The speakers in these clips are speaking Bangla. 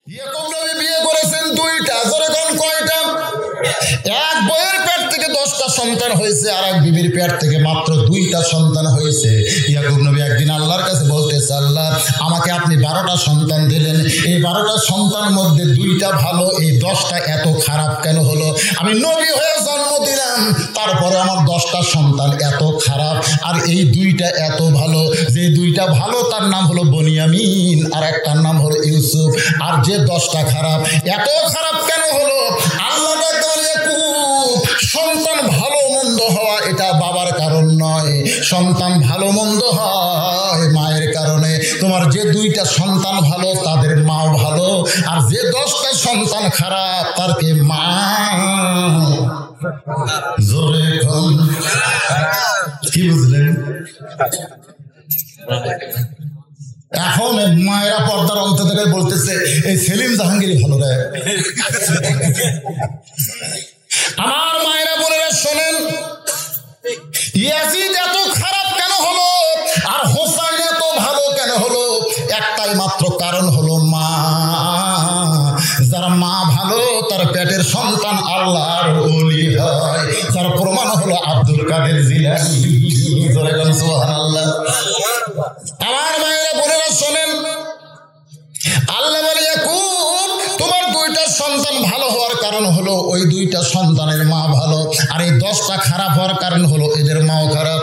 ইয়াকুব নবী বিয়ে করেছেন দুইটা, যেরকম কয়টা? এক বইয়ের পেট থেকে 10টা সন্তান হয়েছে, আর এক বিবির পেট থেকে মাত্র 2টা সন্তান হয়েছে। ইয়াকুব নবী একদিন আল্লাহর কাছে বলতেছে, আল্লাহ আমাকে আপনি 12টা সন্তান দিলেন, এই 12টা সন্তানের মধ্যে 2টা ভালো, এই 10টা এত খারাপ কেন হলো? আমি নবী হয়ে জন্ম দিলাম, তারপরে আমার 10টা সন্তান এত খারাপ, আর এই 2টা এত ভালো। যে 2টা ভালো তার নাম হলো বনিয়ামিন, আর একটার নাম হলো ইউসুফ। আর যে 10টা খারাপ, এত খারাপ কেন হলো? আল্লাহ সন্তান ভালো মন্দ হওয়া এটা বাবার কারণ নয়, সন্তান ভালো মন্দ হয় মায়ের কারণে। তোমার যে 2টা সন্তান ভালো তাদের মাও ভালো, আর যে 10টা সন্তান খারাপ তার কে মা জোরে কম। কি বুঝলেন? এখন মায়েরা পর্দার অন্তর থেকে বলতেছে এই সেলিম জাহাঙ্গীর ভালো রে। আমার মায়েরা বোনেরা শোনেন, ইয়াজিদ এত খারাপ কেন হলো আর হোসাইন এত ভালো কেন হলো? একটাই মাত্র কারণ হলো মা। যার মা ভালো তার পেটের সন্তান আল্লাহর ওলি হয়, যার প্রমাণ হলো আব্দুল কাদের জিলানী। সুবহানাল্লাহ। আমার মায়েরা বোনেরা শোনেন, আল্লাহ বলে ইয়াকুব তোমার 2টা সন্তান ভালো হওয়ার কারণ হলো ওই 2টা সন্তানের মা ভালো, আর এই 10টা খারাপ হওয়ার কারণ হলো এদের মাও খারাপ।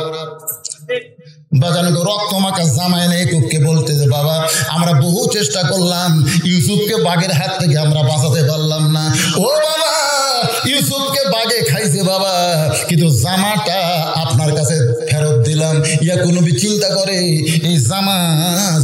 বাজানো রক্ত মাখা জামাই নেই কুককে বলতে যে বাবা আমরা বহু চেষ্টা করলাম, ইউসুফকে বাঘের হাত থেকে আমরা বাঁচাতে পারলাম না। ও বাবা ইউসুফকে বাঘে খাইছে বাবা, কিন্তু জামাটা আপনার কাছে ফেরত দিলাম। ইয়াকুব নবী চিন্তা করে এই জামা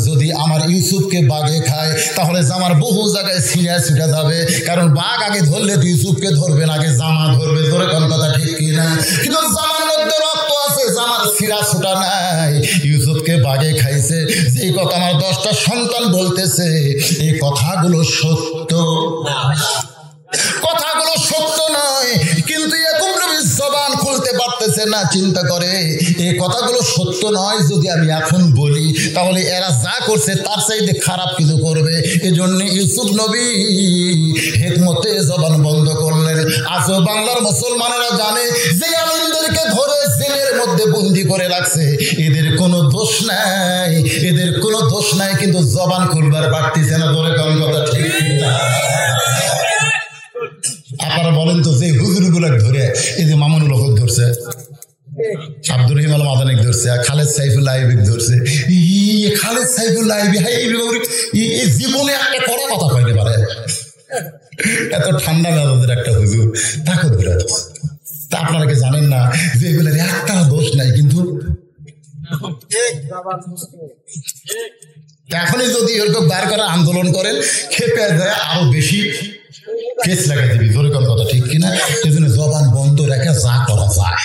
যদি আমার ইউসুফকে বাঘে খায় তাহলে জামার বহু জায়গায় ছিঁড়া ছুটে যাবে, কারণ বাঘ আগে ধরলে তো ইউসুফকে ধরবে না, আগে জামা ধরবে। ধরে কোন কথা ঠিক কিনা? কিন্তু জামার মধ্যে রক্ত আছে, জামার ছিঁড়া ছুটা নাই, ইউসুফকে বাঘে খাইছে। যেই কথা আমার 10টা সন্তান বলতেছে এই কথাগুলো সত্য, কথাগুলো সত্য নয়, কিন্তু ইয়াকুব নবী জবান খুলতে পারতেছে না। চিন্তা করে এই কথাগুলো সত্য নয়, যদি আমি এখন বলি তাহলে এরা যা করছে তার চাইতে খারাপ কিছু করবে। এজন্য ইউসুফ নবী হিকমতে জবান বন্ধ করলেন। আজও বাংলার মুসলমানেরা জানে যে আলেমদেরকে ধরে জেলের মধ্যে বন্দি করে রাখছে, এদের কোনো দোষ নাই, এদের কোনো দোষ নাই, কিন্তু জবান খুলবার পারতেছে না। ধরে কোন কথা ঠিক না? আপনারা বলেন তো যে হুজুরগুলো ধরে, এই যে মামুনুল হক ধরছে, আব্দুর রহিম আল মাদানিক ধরছে, খালেদ সাইফুল্লাহ আইবিক ধরছে। খালেদ সাইফুল্লাহ আইবি জীবনে একটা কড়া কথা কইতে পারে? এত ঠান্ডা মেজাজের একটা হুজুর তাকে ধরে। তা আপনারা কি জানেন না যে এগুলোর একটা দোষ নাই, কিন্তু এখনই যদি এরকম বার করে আন্দোলন করেন খেপে যায় আরো বেশি কেস লাগাই দিবি। ধরে কোন কথা ঠিক কিনা? এই জন্য জবান বন্ধ রেখে যা করা যায়।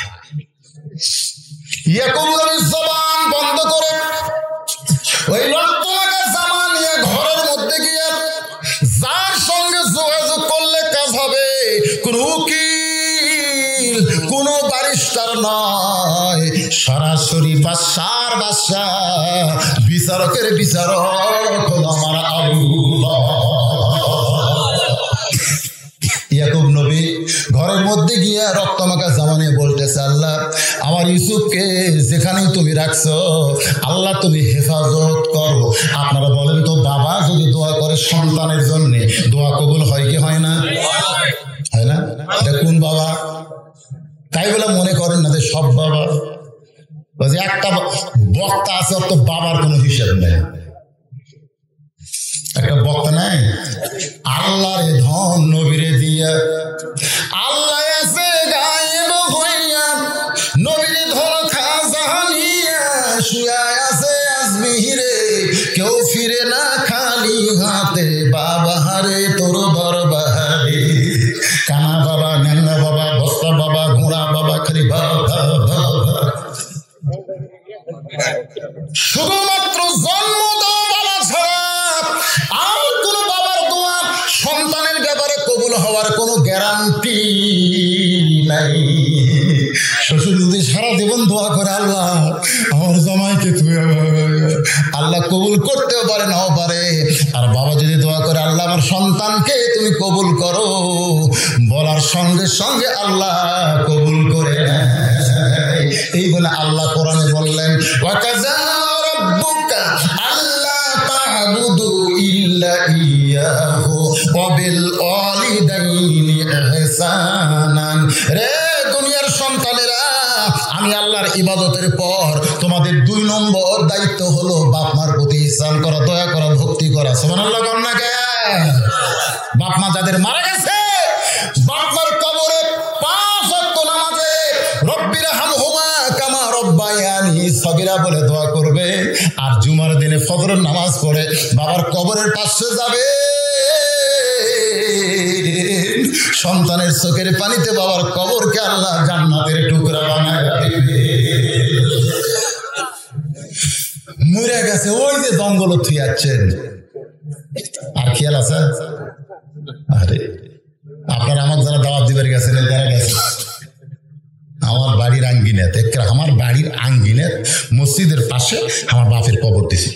ইয়াকুব নবী জবান বন্ধ করে ওই রক্তমাখা জামা নিয়ে ঘরের মধ্যে গিয়ে যার সঙ্গে যোগাযোগ করলে কাজ হবে, কোন উকিল কোন ব্যারিস্টার নয়, সরাসরি বাদশার বাদশাহ, বিচারকের বিচারক হলো আমার আল্লাহ। ইয়াকুব নবী ঘরের মধ্যে গিয়ে রক্তমাখা জামা নিয়ে বলতেছে, আল্লাহ আমার ইউসুফকে যেখানেই তুমি রাখছো আল্লাহ তুমি হেফাজত করো। আপনারা বলেন তো বাবা যদি দোয়া করে সন্তানের জন্য, দোয়া কবুল হয় কি হয় না? হয় না? এটা কোন বাবা? তাই বলে মনে করেন না যে সব বাবা। একটা বক্তা আছে তো বাবার কোনো হিসাব নেই, একটা বক্তা নাই আল্লাহর ধন নবীরে দিয়া, আল্লাহ আছে গায়েব হইয়া নবীরে ধন খাজানিয়া, শুয়া আছে আজমিরে কেউ ফিরে না খালি হাতে, বাবা হারে তোর দরবারে। কানা বাবা, ন্যাংরা বাবা, বস্তা বাবা, ঘোড়া বাবা, খালি বাবা। শুধুমাত্র জন্ম দেওয়া বাবা ছাড়া আর কোন বাবার দোয়া সন্তানের ব্যাপারে কবুল হওয়ার কোনো গ্যারান্টি নাই। শ্বশুর যদি সারা জীবন দোয়া করে আল্লাহ আমার জামাইকে তুমি, আল্লাহ কবুল করতেও পারে নাও পারে। আর বাবা যদি দোয়া করে আল্লাহ আল্লাহ আমার সন্তানকে তুমি কবুল করো, বলার সঙ্গে সঙ্গে আল্লাহ কবুল করে নেয়। এই বলে আল্লাহ কোরআনে বললেন ওয়াকাযা রাব্বুকা আল্লা তা'বুদু ইল্লা ইয়াহু ওয়া বিল ওয়ালিদাইনি ইহসানান। রে দুনিয়ার সন্তানেরা, আমি আল্লাহর ইবাদতের পর তোমাদের 2 নম্বর দায়িত্ব হলো বাপ মার প্রতি ইহসান করা, দয়া করা, ভক্তি করা। সুবহানাল্লাহ কোন না কে? বাপ মা যাদের মারা গেছে, বাপ মার কবরে 5 ওয়াক্ত নামাজে রব্বির হামহুমা কামা রব্বায়ানি সগীরা বলে দোয়া করবে। আর জুমার দিনে ফজরের নামাজ পড়ে বাবার কবরের পাশে যাবে, সন্তানের চোখের পানিতে বাবার কবরকে আল্লাহ জান্নাতের টুকরা বানায় রাখবে। মরে গেছে ওই যে জঙ্গল থুয়াচ্ছেন, আর খেয়াল আছে? আরে আপনারা আমার যারা দাওয়াত দিবার গেছেন তারা গেছে আমার বাড়ির আঙ্গিনাতে, আমার বাড়ির আঙ্গিনাত মসজিদের পাশে আমার বাপের কবর দিছি।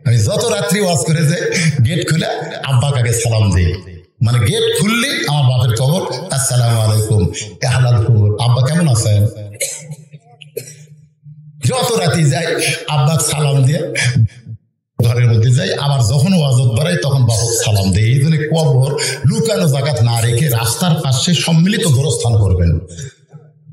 আমি যত রাত্রি ওয়াজ করে যাই গেট খুলে আব্বা কাকে সালাম দিই, মানে গেট খুললি আমার বাপের কবর, আসসালামু আলাইকুম হালাল কবর, আব্বা কেমন আছেন? যত রাতি যাই আব্বা সালাম দিয়ে ঘরের মধ্যে যাই, আবার যখন ওয়াজত বাড়াই তখন বাপক সালাম দেয়। এই জন্য কবর লুকানো জায়গা না রেখে রাস্তার পাশে সম্মিলিত গোরস্থান করবেন।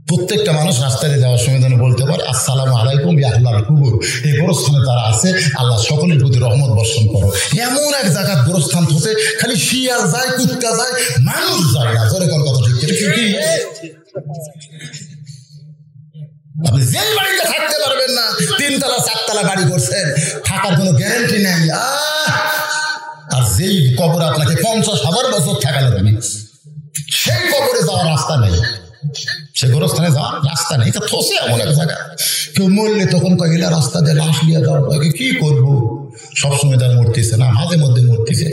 প্রত্যেকটা মানুষ রাস্তায় যাওয়ার সময় যেন বলতে পারে আসসালামু আলাইকুম ইয়া আহলাল কুবুর, এই গোরস্থানে তারা আছে, আল্লাহ সকলের প্রতি রহমত বর্ষণ করো। এমন এক জায়গা গোরস্থান হতে খালি শিয়াল যায়, কুত্তা যায়, মানুষ যায় না। জোরে কোন কথা ঠিক কি? আপনি যেই বাড়িতে থাকতে পারবেন না, 3 তলা 4 তলা বাড়ি করছেন, থাকার কোনো গ্যারান্টি নেই। আর যেই কবরে আপনাকে 50,000 বছর থাকা লাগবে, সেই কবরে যাওয়ার রাস্তা নেই, সে গোরস্থানে যাওয়ার রাস্তা নেই। এটা থসে এমন এক জায়গা, কেউ মরলে তখন কয়েকটা রাস্তা দিয়ে লাশ নিয়ে যাওয়ার পরে কি করবো? সবসময় তার মরতেছে না, মাঝে মধ্যে মরতেছে।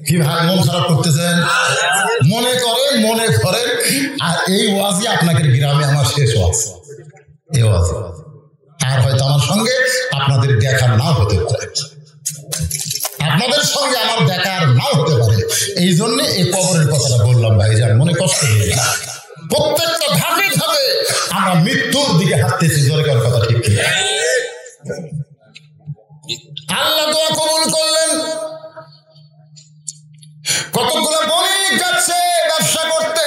কি ভাই মন খারাপ করতেছেন? মনে করেন আর এই ওয়াজই আপনাকে গ্রামে আমার শেষ ওয়াজ, এই ওয়াজ আর হয়তো আমার সঙ্গে আপনাদের দেখার নাও হতে পারে, আপনাদের সঙ্গে আমার দেখার নাও হতে পারে। এই জন্য এই কবরের কথাটা বললাম ভাইজান, মনে কষ্ট নেই। প্রত্যেকটা ধাপে ধাপে আমরা মৃত্যুর দিকে হাঁটতেছি। দরকার কথা ঠিক কি? আল্লাহ দোয়া কবুল করলেন। কতগুলো বণিক যাচ্ছে ব্যবসা করতে,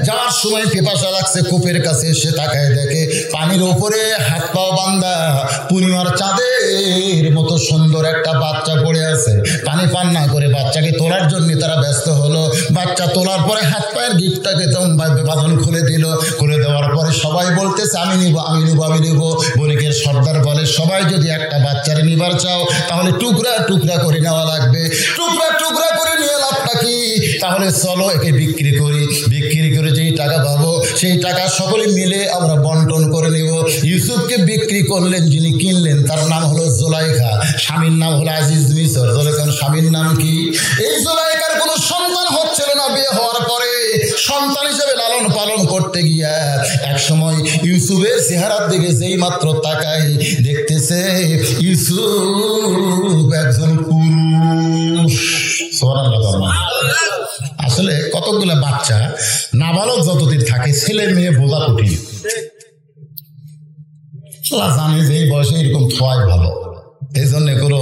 যাওয়ার সময় পিপাসা লাগছে, কূপের কাছে এসে তাকায় দেখে পানির উপরে হাত পাও বান্ধা পূর্ণিমার চাঁদের মতো সুন্দর একটা বাচ্চা পড়ে আছে। পানি পান না করে বাচ্চাকে তোলার জন্য তারা ব্যস্ত হলো। বাচ্চা তোলার পরে হাত পায়ের গিফটটাকে বাঁধন খুলে দিল। খুলে দেওয়ার পরে সবাই বলতেছে আমি নিব, আমি নিব, আমি নিব। বণিকের সর্দার বলে সবাই যদি একটা বাচ্চারে নিবার চাও তাহলে টুকরা টুকরা করে নেওয়া লাগবে। টুকরা টুকরা করে নিয়ে লাভটা কি? তাহলে চলো একে বিক্রি করি, বিক্রি করে যেই টাকা পাবো সেই টাকা সকলে মিলে আমরা বন্টন করে নিব। ইউসুফকে বিক্রি করলেন, যিনি কিনলেন তার নাম হলো জুলাইখা, স্বামীর নাম হলো আজিজ মিসর। জুলাইখার স্বামীর নাম কি? এই জুলাইখার কোনো সন্তান হচ্ছিল না। বিয়ে হওয়ার পরে সন্তান হিসেবে লালন পালন করতে গিয়া এক সময় ইউসুফের চেহারার দিকে যেই মাত্র তাকাই দেখতেছে ইউসুফ একজন পুরুষ। আসলে কতগুলো বাচ্চা নাবালক যতদিন থাকে ছেলে মেয়ে বোঝা কঠিন। জানে যে এই বয়সে এরকম থোয়াই ভালো। এই জন্য কোনো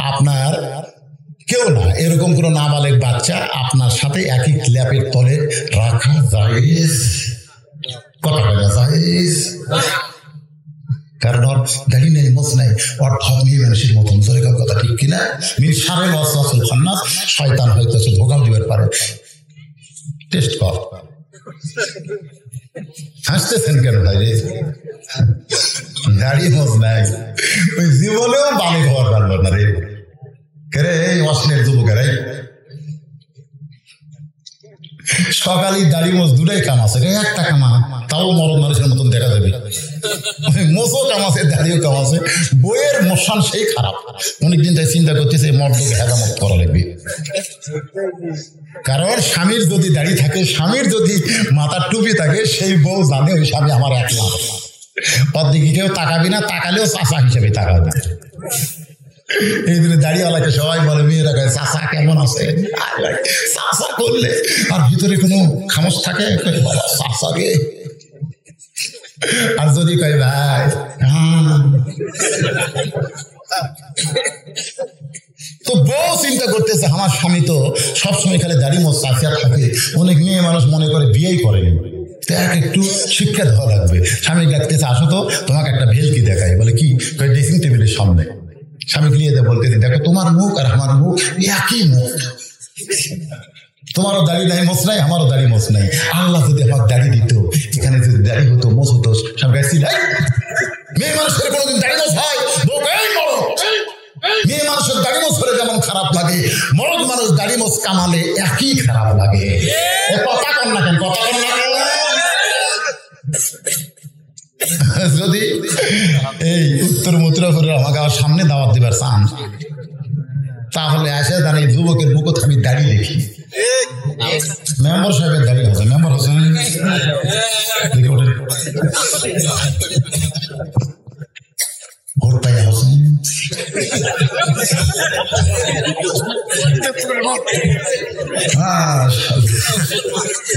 আপনার কেউ না এরকম কোনো নাবালক বাচ্চা আপনার সাথে একই ল্যাপের তলে রাখা যায়, কথা বলা যায়। কারণ ওর দাড়ি নেই, মোজ নাই, ওর ঠক নিয়ে মানুষের মতন। যেরকম কথা ঠিক কিনা? সাড়ে বছর খান্নাস শয়তান হয়তো ধোকাও দিবার পারে। টেস্ট কর। হাসতেছেন কেন ভাই? দাড়ি মোজ নাই, ওই জীবনেও বালি হওয়ার পারল না রে। কে এই অশ্লীল যুবকের সকালে দাড়ি মোজ দুটাই কাম আছে, একটা কামা তাও মরণ মানুষের মতন দেখা যাবে। মোচও কাম আছে, দাড়িও কাম আছে। বইয়ের মোশন সেই খারাপ। অনেকদিন তাই চিন্তা করতেছে মর্দকে হেদামত করা লাগবে। কারণ স্বামীর যদি দাড়ি থাকে, স্বামীর যদি মাথার টুপি থাকে, সেই বউ জানে ওই স্বামী আমার একলা। ওর দিকে কেউ তাকাবি না, তাকালেও চাচা হিসেবে তাকাবে। এই দিনে দাড়িওয়ালাকে সবাই বলে, মেয়েরা কয় চাচা কেমন আছে, চাচা করলে আর ভিতরে কোনো খামোশ থাকে, বাবা চাচা রে। আর যদি কয় ভাই, তো বউ চিন্তা করতেছে আমার স্বামী তো সবসময় খালি দাড়ি মোছ চাচিয়া থাকে। অনেক মেয়ে মানুষ মনে করে বিয়েই করেনি, একটু শিক্ষা দেওয়া লাগবে। স্বামী ডাকতেছে, আসো তো তোমাকে একটা ভেলকি দেখায়। বলে কি? ড্রেসিং টেবিলের সামনে। স্বামী গিয়ে বলতেছে, দেখো তোমার মুখ আর আমার মুখ একই মুখ, তোমারও দাড়ি নাই মোছ নাই, আমারও দাড়ি মোছ নাই। আল্লাহ যদি আমার দাড়ি দিত, এখানে যদি দাড়ি হতো মোছ হতো, স্বামী গাইছি মেয়ে মানুষের কোনোদিন দাড়ি মোছ হয়? মেয়ে মানুষের দাড়ি মোছ হলে যেমন খারাপ লাগে, মরদ মানুষ দাড়ি মোছ কামালে একই খারাপ লাগে। কথা কন না কেন, কথা কন না। যদি এই উত্তর মথুরাপুরের আমাকে আমার সামনে দাওয়াত দিবার চান, তাহলে আসে দাঁড়িয়ে যুবকের বুকত আমি দাড়ি দেখি। মেম্বার সাহেবের দাড়ি আছে, মেম্বার হোসেন ভোট পাই হোসেন,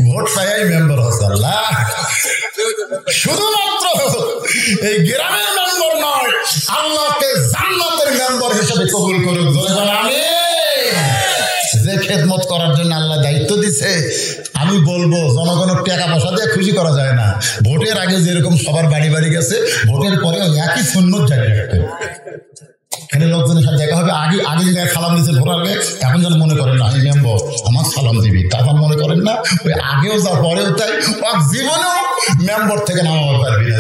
ভোট পাই মেম্বার হোসেন। শুধুমাত্র এই গ্রামের মেম্বার নয়, আল্লাহকে জান্নাতের মেম্বার হিসেবে কবুল করুক। আমি যে খেদমত করার জন্য আল্লাহ দায়িত্ব দিছে, আমি বলবো জনগণের টাকা পয়সা দিয়ে খুশি করা যায় না। ভোটের আগে যেরকম সবার বাড়ি বাড়ি গেছে, ভোটের পরে একই সুন্নত জারি রাখতে। এখানে লোকজনের সাথে দেখা হবে, আগে জায়গায় সালাম দিচ্ছে ভোটার আগে, এখন যেন মনে করেন না আমি মেম্বার আমার সালাম দিবি, তখন মনে করেন না ওই আগেও যা পরেও তাই, জীবনেও মেম্বার থেকে নামাবার পারবি না।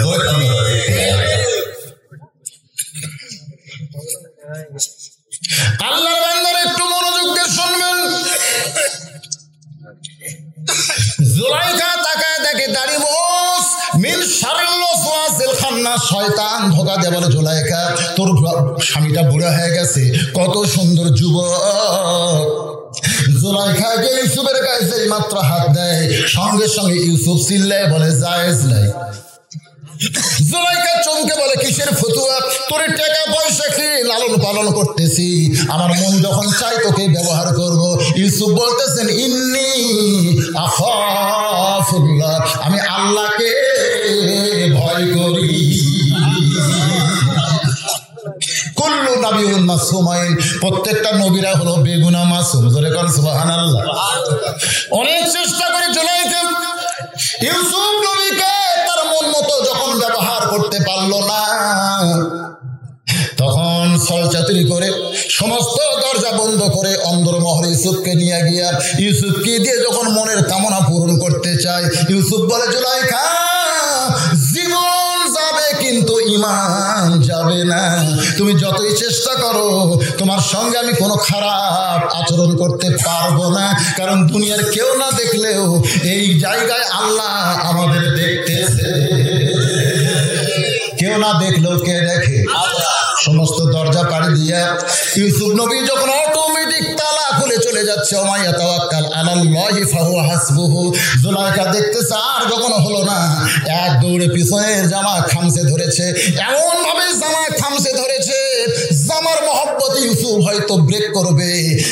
আল্লাহর বান্দারা একটু মনোযোগ দিয়ে শুনবেন। জুলাইখা তাকায় দেখে দাড়ি মোছ মিন শারিল ওয়াসওয়াসিল খান্নাস, শয়তান ধোঁকা দেয়। বলে জুলাইখা তোর স্বামীটা বুড়া হয়ে গেছে, কত সুন্দর যুবক। জুলাইখা যে ইউসুফের কাছে মাত্র হাত দেয়, সঙ্গে সঙ্গে ইউসুফ চিল্লায় বলে জায়েজ নাই। জুলাইখা চমকে বলে কিসের ফতুয়া, তোর টাকা পয়সা খেয়ে লালন পালন করতেছি, আমার মন যখন চাই তোকে ব্যবহার করব। ইউসুফ বলতেছেন ইন্নী আখাফুল্লাহ, আমি আল্লাহকে ভয় করি। কুল্লু নবিয়্যুন মাসুমাইন, প্রত্যেকটা নবীরা হলো বেগুনা মাসুম। জোরে কর সুবহানাল্লাহ। অনেক চেষ্টা করে জুলাইখা ইউসুফ নবীকে তার মন মতো যখন ব্যবহার করতে পারলো না, তখন ছলচাতুরি করে সমস্ত দরজা বন্ধ করে অন্দরমহলে ইউসুফকে নিয়ে গিয়া ইউসুফকে দিয়ে যখন মনের কামনা পূরণ করতে চায়, ইউসুফ বলে জুলাইখা জীবন যাবে কিন্তু ঈমান যাবে না। তুমি যতই চেষ্টা করো, তোমার সঙ্গে আমি কোনো খারাপ আচরণ করতে পারবো না, কারণ দুনিয়ার কেউ না দেখলেও এই জায়গায় আল্লাহ আমাদের দেখতেছে। কেউ না দেখলেও কে দেখে? সমস্ত দরজা পাড়ি দিয়া ইউসুফ নবী যখন অটোমেটিক তালা খুলে চলে যাচ্ছে, ওমাইয়া তাওয়াক্কাল আলাল্লাহি ফাহুয়া হাসবুহু, জুলাইখা দেখতেছে আর যখন হলো না, এক দৌড়ে পিছনের জামা খামচে ধরেছে, এমন ভাবে জামা খামচে ধরেছে, জামার মহব্বতে ইউসুফ হয়তো ব্রেক করবে,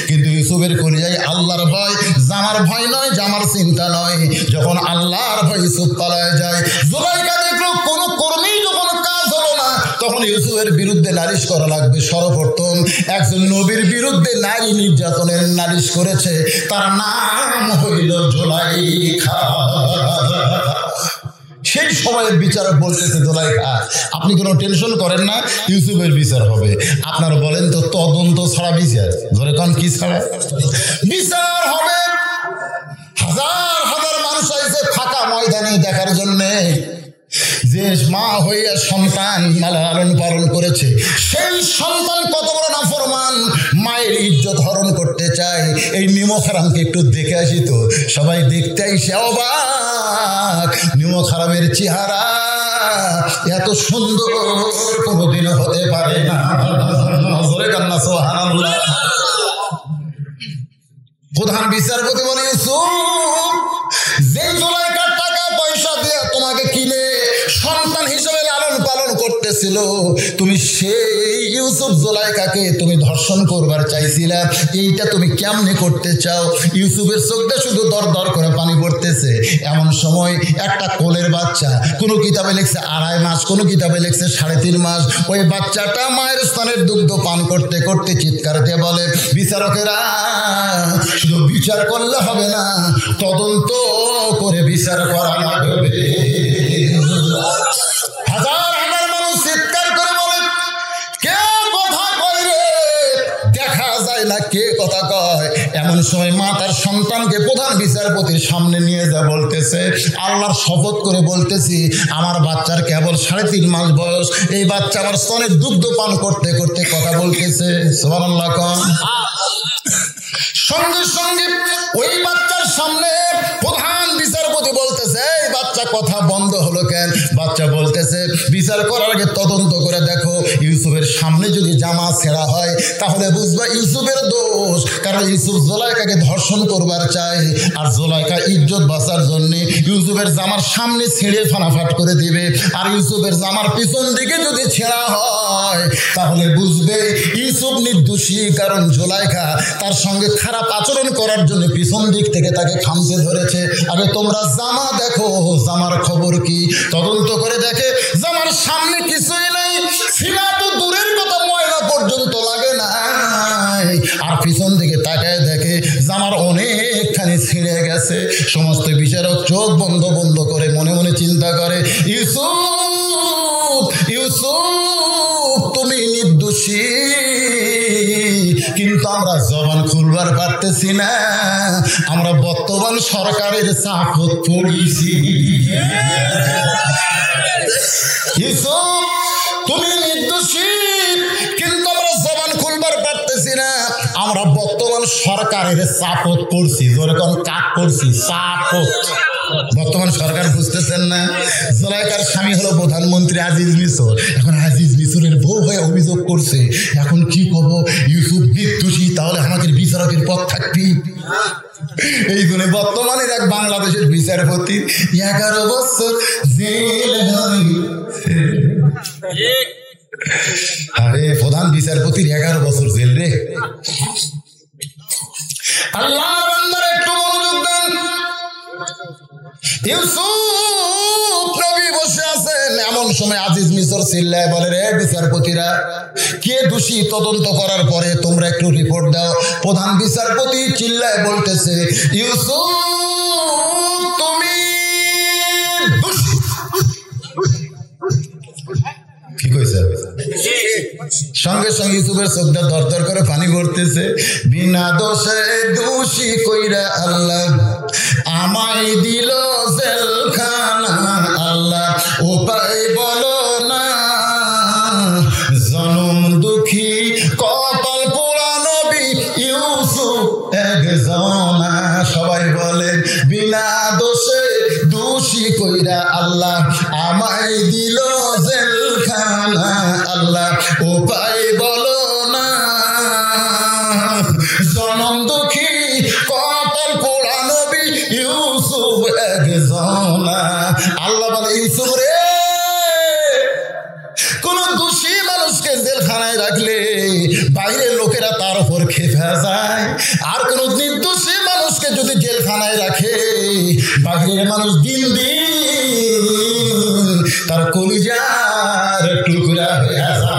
কিন্তু ইউসুফের কলিজায় আল্লাহর ভয়, জামার ভয় নয়, জামার চিন্তা নয়। যখন আল্লাহর ভয় ইউসুফ পালায় যায়, জুলাইখা দেখলো কোনো কর্মী যখন কাজ হলো না, তখন ইউসুফের বিরুদ্ধে নালিশ করা লাগবে। সর্বপ্রথম একজন নবীর বিরুদ্ধে নারী নির্যাতনের নালিশ করেছে, তার নাম হইল জুলাইখা। সেই সময়ের বিচারক বলতেছে জুলাইখা আপনি কোনো টেনশন করেন না, ইউসুফের বিচার হবে। আপনারা বলেন তো তদন্ত ছাড়া বিচার? ধরে কারণ কি ছাড়া বিচার হবে? হাজার হাজার মানুষ আইছে ফাঁকা ময়দানে দেখার জন্যে যে মা হইয়া সন্তান লালন পালন করেছে, সেই সন্তান কত বড় নাফরমান, মায়ের ইজ্জত হরণ করতে চায়। এই নিমক হারামকে একটু দেখে আসি তো। সবাই দেখতে আইসে অবাক, নিমক হারামের চেহারা এত সুন্দর কোনোদিন হতে পারে না। সুবহানাল্লাহ। প্রধান বিচারপতি বলে ইউসুফ, যে জুলাইখার টাকা পয়সা দিয়ে তোমাকে কিনে সন্তান হিসেবে লালন পালন করতে বলতেছিল তুমি সেই ইউসুফ জুলাইখাকে তুমি ধর্ষণ করবার চাইছিলা, এইটা তুমি কেমনে করতে চাও? ইউসুফের চোখটা শুধু দর দর করে পানি পড়তেছে। এমন সময় একটা কোলের বাচ্চা, কোনো কিতাবে লিখছে 2.5 মাস, কোনো কিতাবে লিখছে 3.5 মাস, ওই বাচ্চাটা মায়ের স্তনের দুগ্ধ পান করতে করতে চিৎকার দিয়ে বলে, বিচারকেরা শুধু বিচার করলে হবে না, তদন্ত করে বিচার করা লাগবে। হাজার হাজার মানুষ চিৎকার করে বলে, কে কথা কয় রে? দেখা যায় না কে কথা কয়। এমন সময় মা তার সন্তানকে প্রধান বিচারপতির সামনে নিয়ে যা বলতেছে, আল্লাহর শপথ করে বলতেছি, আমার বাচ্চার কেবল 3.5 মাস বয়স, এই বাচ্চা আমার স্তনের দুগ্ধ পান করতে করতে কথা বলতেছে। সুবহানাল্লাহ। সঙ্গে সঙ্গে ওই বাচ্চার সামনে প্রধান বিচারপতি বলতেছে, এই বাচ্চা কথা বন্ধ হলো কেন? বাচ্চা বলতেছে, বিচার করার আগে তদন্ত করে দেখো, ইউসুফের সামনে যদি জামা ছেঁড়া হয় তাহলে বুঝবা ইউসুফের দোষ, কারণ ইউসুফ জুলাইখাকে ধর্ষণ করবার চায়, আর জুলাইখা ইজ্জত বাঁচার জন্য ইউসুফের জামার সামনে ছেড়ে ফানাফাট করে দিবে, আর ইউসুফের জামার পিছন দিকে যদি ছেঁড়া হয় তাহলে বুঝবে ইউসুফ নির্দোষী, কারণ জুলাইখা তার সঙ্গে খারাপ আচরণ করার জন্য পিছন দিক থেকে তাকে খামচে ধরেছে। আগে তোমরা জামা দেখো, জামার খবর কি? তদন্ত করে দেখে জামার সামনে কিছুই নাই, ছিলা তো দূরের কথা, ময়লা পর্যন্ত লাগে না, আর পিছন দিকে তাকায় দেখে জামার অনেকখানি ছিঁড়ে গেছে। সমস্ত বিচারক চোখ বন্ধ বন্ধ করে মনে মনে চিন্তা করে, ইউসুফ ইউসুফ তুমি নির্দোষী, কিন্তু আমরা জবান খুলবার পারতেছি না, আমরা বর্তমান সরকারের চাপত পড়িছি। ইউসুফ তুমি নির্দোষী, কিন্তু আমরা জবান খুলবার পারতেছি না, আমরা বর্তমান সরকারের চাপত পড়ছি। যেরকম কাক পড়ছি, চাপত। বর্তমান সরকার বুঝতেছেন না, জুলাইখার স্বামী হলো প্রধানমন্ত্রী আজিজ মিশর, এখন আজিজ মিশরের বউ হয়ে অভিযোগ করছে, এখন কি করবো? ইউসুফ নির্দোষী, তাহলে আমাদের বিচারকের পথ থাকবি। এই জন্য বর্তমানের এক বাংলাদেশের বিচারপতি 11 বছর জেল। আরে প্রধান বিচারপতির 11 বছর জেল রে। আল্লাহ বান্দার একটু মনোযোগ দেন। ইউসুফ নবী বসে আছেন, এমন সময় আজিজ মিশর চিল্লায় বলে, রে বিচারপতিরা, কে দোষী তদন্ত করার পরে তোমরা একটু রিপোর্ট দাও। প্রধান বিচারপতি চিল্লায় বলতেছে, ইউসুফ তুমি দোষী। কি কইছে? সঙ্গে সঙ্গে ইউসুফের চোখটা দরদর করে পানি পড়তেছে। বিনা দোষে দোষী কইরা আল্লাহ আমায় দিল জেলখানা, আল্লাহ উপায় বলো না, জনম দুঃখী কপাল পোড়া নবী ইউসুফ একজনা। সবাই বলেন, বিনা দোষে দোষী কইরা আল্লাহ আমায় দিল জেলখানা, আল্লাহ উপায় বলো না, জনম দুঃখী কপাল পোড়া নবী ইউসুফ একজনা। আল্লাহ বলে, ইউসুফ রে, কোন দোষী মানুষকে জেলখানায় রাখলে বাইরের লোকেরা তার উপর খেপে যায়, আর কোন নির্দোষী মানুষকে যদি জেলখানায় রাখে বাইরের মানুষ দিন দিন তার কলিজার টুকরা হয়ে যায়।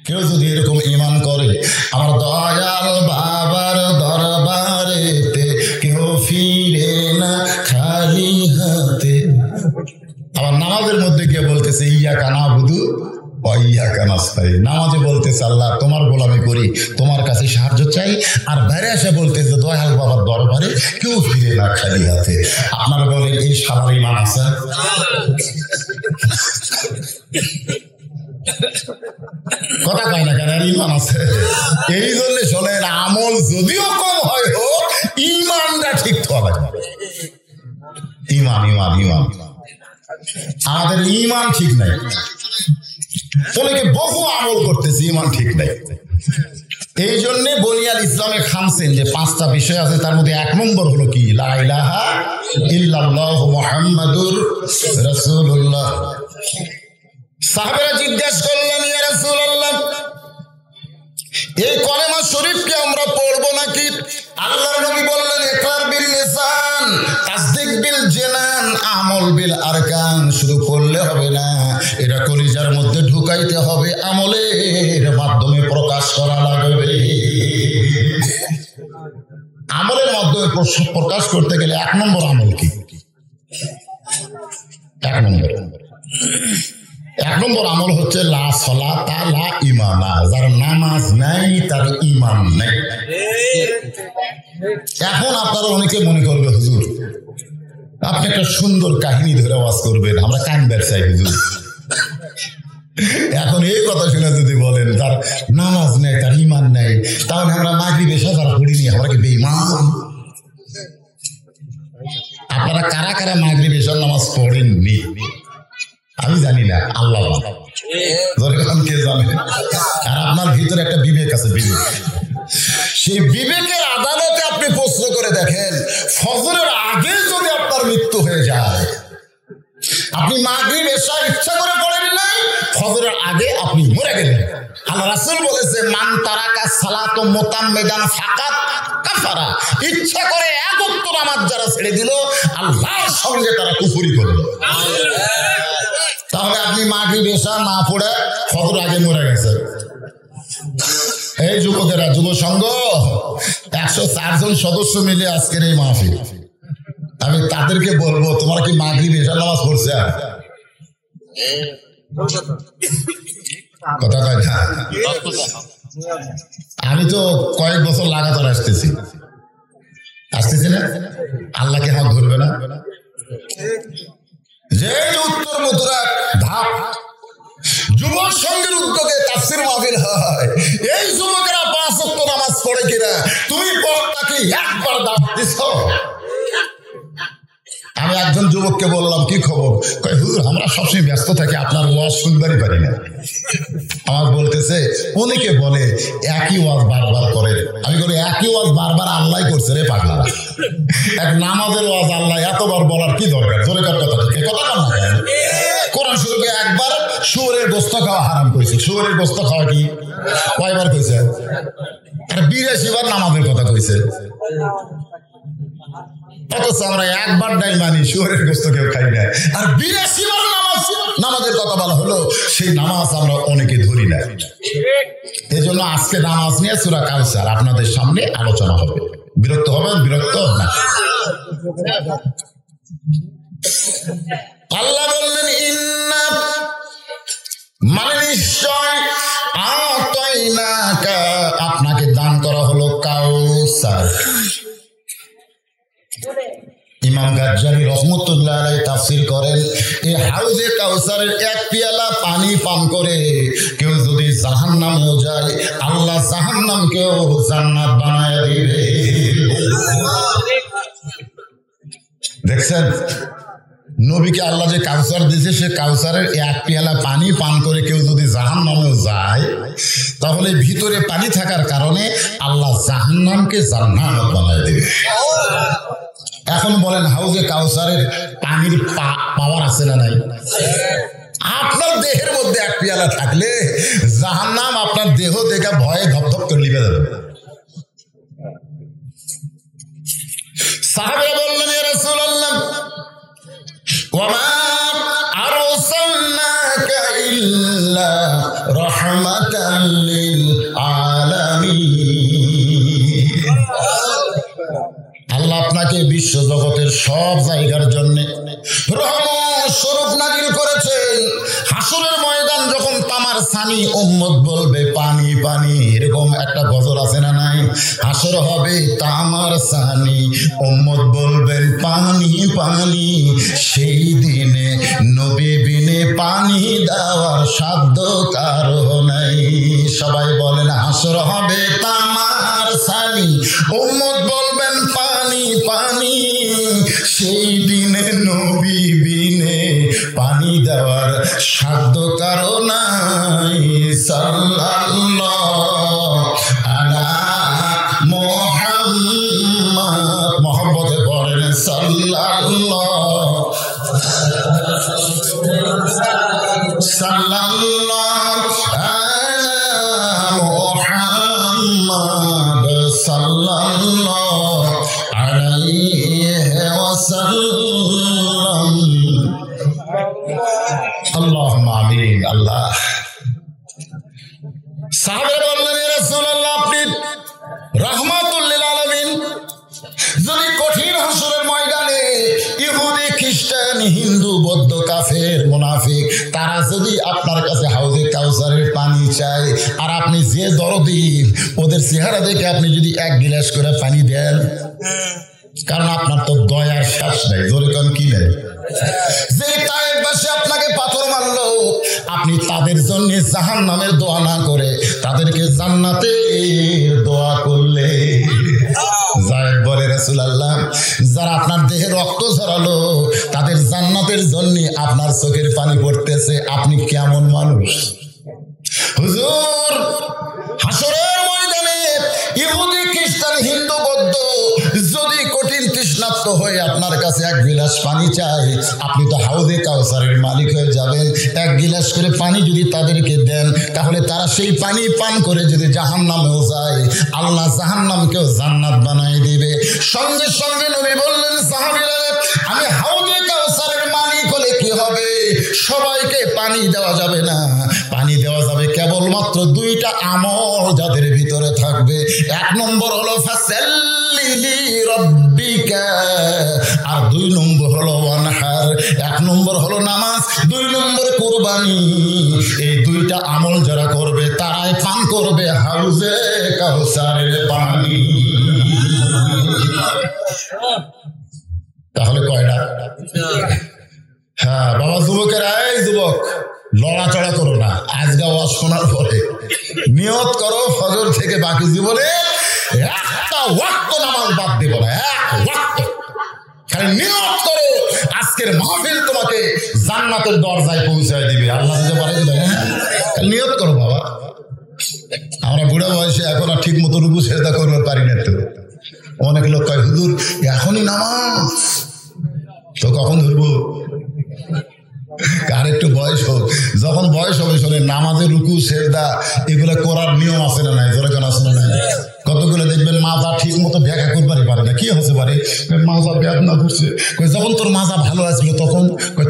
কেউ যদি এরকম ঈমান করে, আমার দয়াল বাবার দরবারেতে কেউ ফিরে না খালি হাতে। আবার নামাজের মধ্যে গিয়ে বলতেছে, ইয়াকা নাবুদু ওয়া ইয়াকা নাস্তাইন। নামাজে বলতেছে, আল্লাহ তোমার গোলামি করি, তোমার কাছে সাহায্য চাই, আর বাইরে এসে বলতেছে দয়াল বাবার দরবারে কেউ ফিরে না খালি হাতে। আপনারা বলেন, এই সাধারণ ঈমান আছে? কথা কয় না কেন? ঈমান আছে। এই জন্য শোনেন, আমল যদিও কম হয় হোক, ঈমানটা ঠিক হবে। ঈমান ঈমান ঈমান আমাদের ঈমান ঠিক নাই, অনেকে বহু আমল করতেছে, ঈমান ঠিক নাই। এই জন্যে বনিয়াল ইসলামে খামছেন যে 5টা বিষয় আছে, তার মধ্যে 1 নম্বর হলো কি, লা ইলাহা ইল্লাল্লাহু মুহাম্মাদুর রাসূলুল্লাহ। সাহাবারা জিজ্ঞাসা করলেন, ইয়া রাসূলুল্লাহ, এই কলেমা শরীফকে আমরা পড়বো নাকি? আল্লাহর নবী বললেন, ইকরার বিল লিসান, তাসদিক বিল জিনান, আমল বিল আরকান। শুধু পড়লে হবে না, এটা কলিজার মধ্যে ঢুকাইতে হবে, আমলের মাধ্যমে প্রকাশ করা লাগবে। আমলের মাধ্যমে প্রকাশ করতে গেলে 1 নম্বর আমল কি? 1 নম্বর আমল হচ্ছে লা সালাতা লা ঈমানা, যার নামাজ নাই তার ঈমান নাই। এখন আপনারা অনেকে মনে করবে, হুজুর আপনি একটা সুন্দর কাহিনী ধরে ওয়াজ করবেন, আমরা কানবার চাই হুজুর। এখন এই কথা শুনে যদি বলেন তার নামাজ নেই তার ঈমান নাই, তাহলে আমরা মাগরিব এশা যারা পড়িনি আমরা কি বেঈমান? আপনারা কারা কারা মাগরিব এশার নামাজ পড়েননি আমি জানি না, আল্লাহ কে জানে। আর আপনার ভিতরে একটা বিবেক আছে, বিবেক। সেই বিবেকের আদালতে আপনি প্রশ্ন করে দেখেন, ফজরের আগে যদি আপনার মৃত্যু হয়ে যায়, আপনি মাগরিব এশা ইচ্ছা করে পড়েন নাই, ফজরের আগে আপনি মরে গেলেন। আল্লাহ রাসূল বলেছে, মান তারাকা সালাত মুতাম্মিদান ফাকাত কাফারা, ইচ্ছা করে 1 ওয়াক্ত নামাজ যারা ছেড়ে দিল, আল্লাহর সঙ্গে তারা কুফরি করলো। তাহলে আপনি মাগরিব এশা না পড়ে ফজর আগে মরে গেছে। এই যুবকেরা, যুব সংঘ 104 জন সদস্য মিলে আজকের এই মাহফিল, আমি তাদেরকে বলবো, তোমরা কি মাগরিব এশা নামাজ পড়ছে? কথা কয় না। আমি তো কয়েক বছর লাগাতার আসতেছি না, আল্লাহকে হাত ধরবে না? যে উত্তর মথুরা ধাপ যুব সংঘের উদ্যোগে তাফসীর মাহফিল হয়, এই যুবকেরা 5 ওয়াক্ত নামাজ পড়ে কিনা তুমি তাকে একবার দাওয়াত দিছ? আমি একজন যুবককে বললাম, কি খবর? কয়, হুজুর আমরা সবসময় ব্যস্ত থাকি, আপনার ওয়াজ শুনবারই পারি না। আমার বলতেছে, অনেকে বলে একই ওয়াজ বারবার করে। আমি বলি, একই ওয়াজ বারবার আল্লাহ করছে রে পাগলা। এক নামাজের ওয়াজ আল্লাহ এতবার বলার কি দরকার? জোরে কার কথা, ঠিক কথা না? কোরআন শরীফে একবার শুয়োরের গোশত খাওয়া হারাম করেছে। শুয়োরের গোশত খাওয়া কি কয়বার কইছে? আর 82 বার নামাজের কথা কইছে। অথচ আমরা একবার নাই মানি, শুয়োরের গোশত কেউ খাই না। আর 82 বার নামাজের কথা বলা হলো, সেই নামাজ আমরা অনেকে ধরি না। এই জন্য আজকে নামাজ নিয়ে সূরা কাউসার আপনাদের সামনে আলোচনা হবে। বিরক্ত হবেন? বিরক্ত না। আল্লাহ বললেন, ইন্না মানে নিশ্চয় আতাইনাকা, আপনাকে দান করা হলো কাউসার। ইমাম গাজ্জালী রহমতুল্লাহ আলাইহি তাফসীর করেন, এই হাউজে কাউসারের 1 পেয়ালা পানি পান করে কেউ যদি জাহান্নামেও যায়, আল্লাহ জাহান্নামকেও জান্নাত বানায় দিবে। দেখছেন নবীকে আল্লাহ যে কাউসার দিয়েছে, সে কাউসারের 1 পেয়ালা পানি পান করে কেউ যদি জাহান্নামেও যায়, তাহলে ভিতরে পানি থাকার কারণে আল্লাহ জাহান্নামকে জান্নাত বানায় দিবে। এখন বলেন, হাউজে কাউসারের পানির পাওয়ার আছে না নাই? আপনার দেহের মধ্যে 1 পেয়ালা থাকলে জাহান্নাম আপনার দেহ দেখে ভয়ে ধপধপ করে লিখে যাবে। সাহাবারা বললেন, ইয়া রাসূলুল্লাহ, ওয়ামা আরসালনাকা ইল্লা রাহমাতাল লিল আলামিন। আল্লাহ আপনাকে বিশ্ব জগতের সব জায়গার জন্য রহমত স্বরূপ নাজিল করেছেন। হাসরের ময়দান যখন তামার সানি উম্মত বলবে পানি পানি, এরকম একটা গজল আছে না নাই? হাসর হবে তামার সানি, উম্মত বলবেন পানি পানি, সেই দিনে নবী বিনে পানি দেওয়ার সাধ্য কারো নাই। সবাই বলেন, হাসর হবে তামার সানি, উম্মত বলবেন পানি পানি, সেই দিনে নবী বিনে পানি দেওয়ার সাধ্য কারো নাই। সাল্লাল্লাহু আলা আল্লাহুম্মা আমিন। আল্লাহ সাহাবারা বললেন, ইয়া রাসূলুল্লাহ, আপনি রাহমাতুল লিল আলামিন, যদি কঠিন হাসরের ময়দানে ইহুদি, খ্রিস্টান, হিন্দু, বৌদ্ধ, কাফের, মুনাফিক তারা যদি আপনার কাছে হাউজে কাউসারের পানি চায়, আর আপনি যে দরদি, ওদের চেহারা দেখে আপনি যদি এক গিলাস করে পানি দেন, কারণ আপনার তো দয়ার শ্বাস নাই, জোরে কোন কি নেই, যে তায়েফবাসী আপনাকে পাথর মারলো, আপনি তাদের জন্য জাহান্নামের দোয়া না করে তাদেরকে জান্নাতের দোয়া করলে, যাই বলে রাসূলুল্লাহ, যারা আপনার দেহে রক্ত ঝরালো তাদের জান্নাতের জন্য আপনার চোখের পানি পড়তেছে, আপনি কেমন মানুষ? হুজুর, হাসরের ময়দানে ইহুদি, খ্রিস্টান, হিন্দু, বৌদ্ধ যদি কঠিন তৃষ্ণার্ত হয়ে আপনার কাছে এক গিলাস পানি চায়, আপনি তো হাউজে কাউসারের মালিক হয়ে যাবেন। এক গিলাস করে পানি যদি তাদেরকে দেন, তাহলে তারা সেই পানি পান করে যদি জাহান্নামেও যায়, আল্লাহ জাহান্নামকেও জান্নাত বানাই দিবে। সঙ্গে সঙ্গে নবী বললেন, সাহাবীরা, আমি হাউজে কাউসারের মালিক হলে কি হবে? সবাইকে পানি দেওয়া যাবে না, পানি দেওয়া যাবে কেবলমাত্র দুইটা আমল যাদের ভিতরে থাকবে। এক নম্বর হলো ফাসাল্লি রাব্বিকা, আর দুই নম্বর হলো ওয়ানহার। এক নম্বর হলো নামাজ, দুই নম্বর কুরবানি। এই দুইটা আমল যারা করবে তারাই পান করবে হাউজে কাউসারের পানি। তাহলে কয়টা? হ্যাঁ বাবা, যুবকেরা, এই যুবক, লড়াচড়া করো না। আজকে ওয়াজ শোনার পরে নিয়ত করো, ফজর থেকে বাকি জীবনে একটা ওয়াক্ত নামাজ বাদ দেব না, এক ওয়াক্ত। খালি নিয়ত করো, আজকের মাহফিল তোমাকে জান্নাতের দরজায় পৌঁছায় দিবে, আল্লাহ দিতে পারে। নিয়ত করো বাবা। আমরা বুড়া বয়সে এখন আর ঠিক মতো রুকু সেজদা করতে পারি না। তো অনেক লোক কয়, হুজুর এখনই নামাজ, তো কখন ধরবো? কার একটু বয়স হোক, যখন বয়স হবে শোনে, নামাজের রুকু সেজদা এগুলো করার নিয়ম আছে না নাই? জোরে কেন আছে না নাই? কতগুলো দেখবেন মাজা ঠিক মতো ব্যাখ্যা করবারই পারে না। কি হতে পারে? মাজা ব্যাগ না করছে, যখন তোর মাজা ভালো আসলো তখন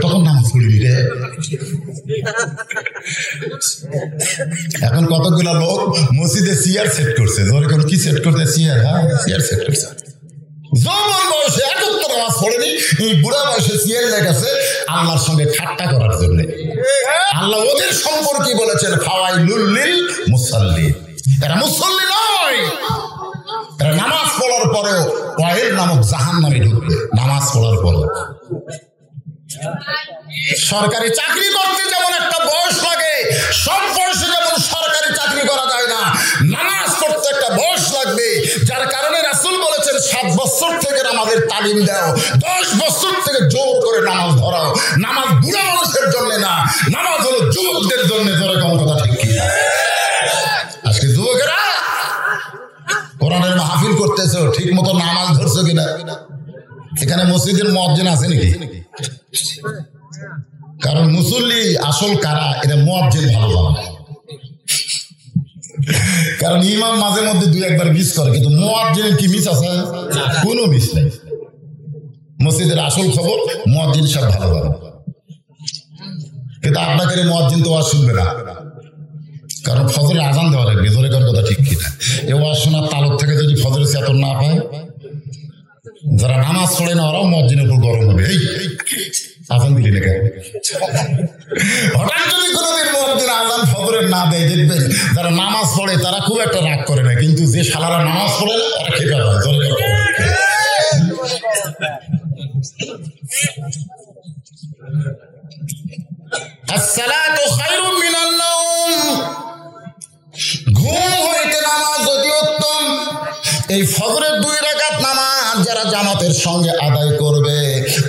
তখন নামাজ পড়বি রে। এখন কতগুলো লোক মসজিদে চেয়ার সেট করছে। জোরে কেন কি সেট করছে? চেয়ার, হ্যাঁ চেয়ার সেট করছে। যৌবন বয়সে একত্র নামাজ পড়েনি, এই বুড়া বয়সে চেয়ার লেগেছে আল্লাহর সঙ্গে ঠাট্টা করার জন্য। আল্লাহ ওদের সম্পর্কে বলেছেন, ফাওয়াইলুল লিল মুসাল্লিন, এরা মুসল্লি নয়, এরা নামাজ পড়ার পরেও ওয়াইল নামক জাহান্নামে ঢুকবে। নামাজ পড়ার পরেও সরকারি চাকরি করতে যেমন একটা বয়স লাগে, সব বয়সে যেমন সরকারি চাকরি করা যায় না, নামাজ পড়তে একটা বয়স লাগবে। যার কারণে রাসূল বলেছেন, 7 বছর থেকে আমাদের তালিম দাও, 10 বছর থেকে জোর করে নামাজ ধরাও। নামাজ বুড়া মানুষের জন্য না, নামাজ হলো যুবকদের জন্য। ধরে কোন কথা ঠিক কি? আজকে যুবকেরা কোরআনের মাহফিল করতেছো, ঠিক মতো নামাজ ধরছো কিনা? এখানে মসজিদের মুয়াজ্জিন আছে নাকি? কারণ মুসল্লি আসল কারা, এটা মুয়াজ্জিন ভালো জানে। কারণ ইমাম মাঝে মধ্যে 2-1বার মিস করে, কিন্তু মুয়াজ্জিনের কি মিস আছে? কোনো মিস নেই। মসজিদের আসল খবর মুয়াজ্জিন সব ভালো জানে। কিন্তু আপনাকে মুয়াজ্জিন তো ওয়াজ শুনবে না, কারণ ফজরের আজান দেওয়া লাগবে। জোরে কার কথা ঠিক কিনা? এ ওয়াজ শোনার তালুক থেকে যদি ফজরের চেতন না পায়, যারা নামাজ পড়ে না ওরাও মুয়াজ্জিনের উপর গরম হবে। এই আজান দিলি না কেন? হঠাৎ যদি কোনোদিন মুয়াজ্জিন আজান ফজরের না দেয়, দেখবেন যারা নামাজ পড়ে তারা খুব একটা রাগ করে না, কিন্তু যে শালারা নামাজ পড়ে না তারা খেপে হয়। জোরে কার আসসালাতু খায়রুম মিনান নাওম, ঘুম হইতে নামাজ অতি উত্তম। এই ফজরের 2 রাকাত নামাজ যারা জামাতের সঙ্গে আদায় করবে,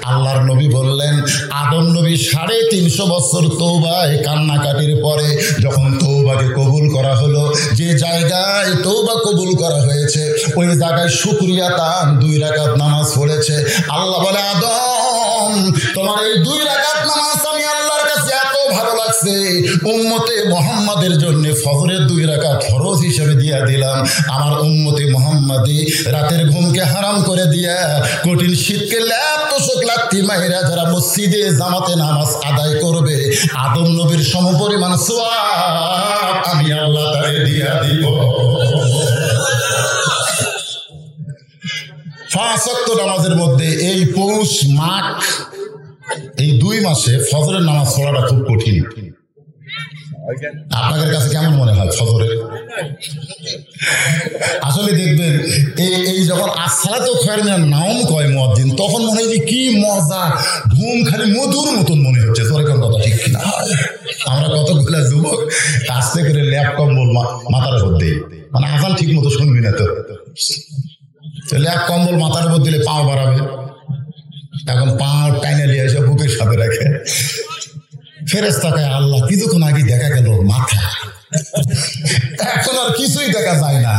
আল্লাহর নবী বললেন, আদম নবী 350 বছর তওবায় কান্নাকাটির পরে যখন তওবাকে কবুল করা হলো, যে জায়গায় তওবা কবুল করা হয়েছে ওই জায়গায় শুকরিয়া তার 2 রাকাত নামাজ পড়েছে। আল্লাহ বলে, আদম তোমার এই 2 রাকাত নামাজ আমি আল্লাহর কাছে এত ভালো লাগছে, রাখছে, উম্মতে মুহাম্মাদের জন্য ফজরের 2 রাকাত ফরজ হিসেবে দিয়া দিলাম। আমার উম্মতে মুহাম্মাদি রাতের ঘুমকে হারাম করে দিয়া কঠিন শীতকে ল্যাপ তোষক লাত্তি মাইরা যারা মসজিদে জামাতে নামাজ আদায় করবে, আদম নবীর সমপরিমাণ সওয়াব আমি আল্লাহ তাআলা দিয়া দিব। 5 ওয়াক্ত নামাজের মধ্যে এই পৌষ মাঘ এই 2 মাসে ফজরের নামাজ পড়াটা খুব কঠিন। আপনাদের কাছে কেমন মনে হয় ফজরে? আসলে দেখবেন এই যখন আসসালাতু খায়রুম মিনান নাওম কয় মুয়াজ্জিন, তখন মনে হয় যে কি মজা, ঘুম খালি মধুর মতন মনে হচ্ছে। তোর কোন কথা ঠিক কিনা? আমরা কতগুলা যুবক আস্তে করে ল্যাপ কম্বল মাথার উপর দেই, মানে আজান ঠিক মতো শুনবি না। তো ল্যাপ কম্বল মাথার উপর দিলে পাও বাড়াবে, এখন পাও টাইনে নিয়ে এসে বুকের সাথে রাখে। ফেরেশতাকে আল্লাহ কিছুক্ষণ আগে দেখা গেল মাথা, এখন আর কিছুই দেখা যায় না,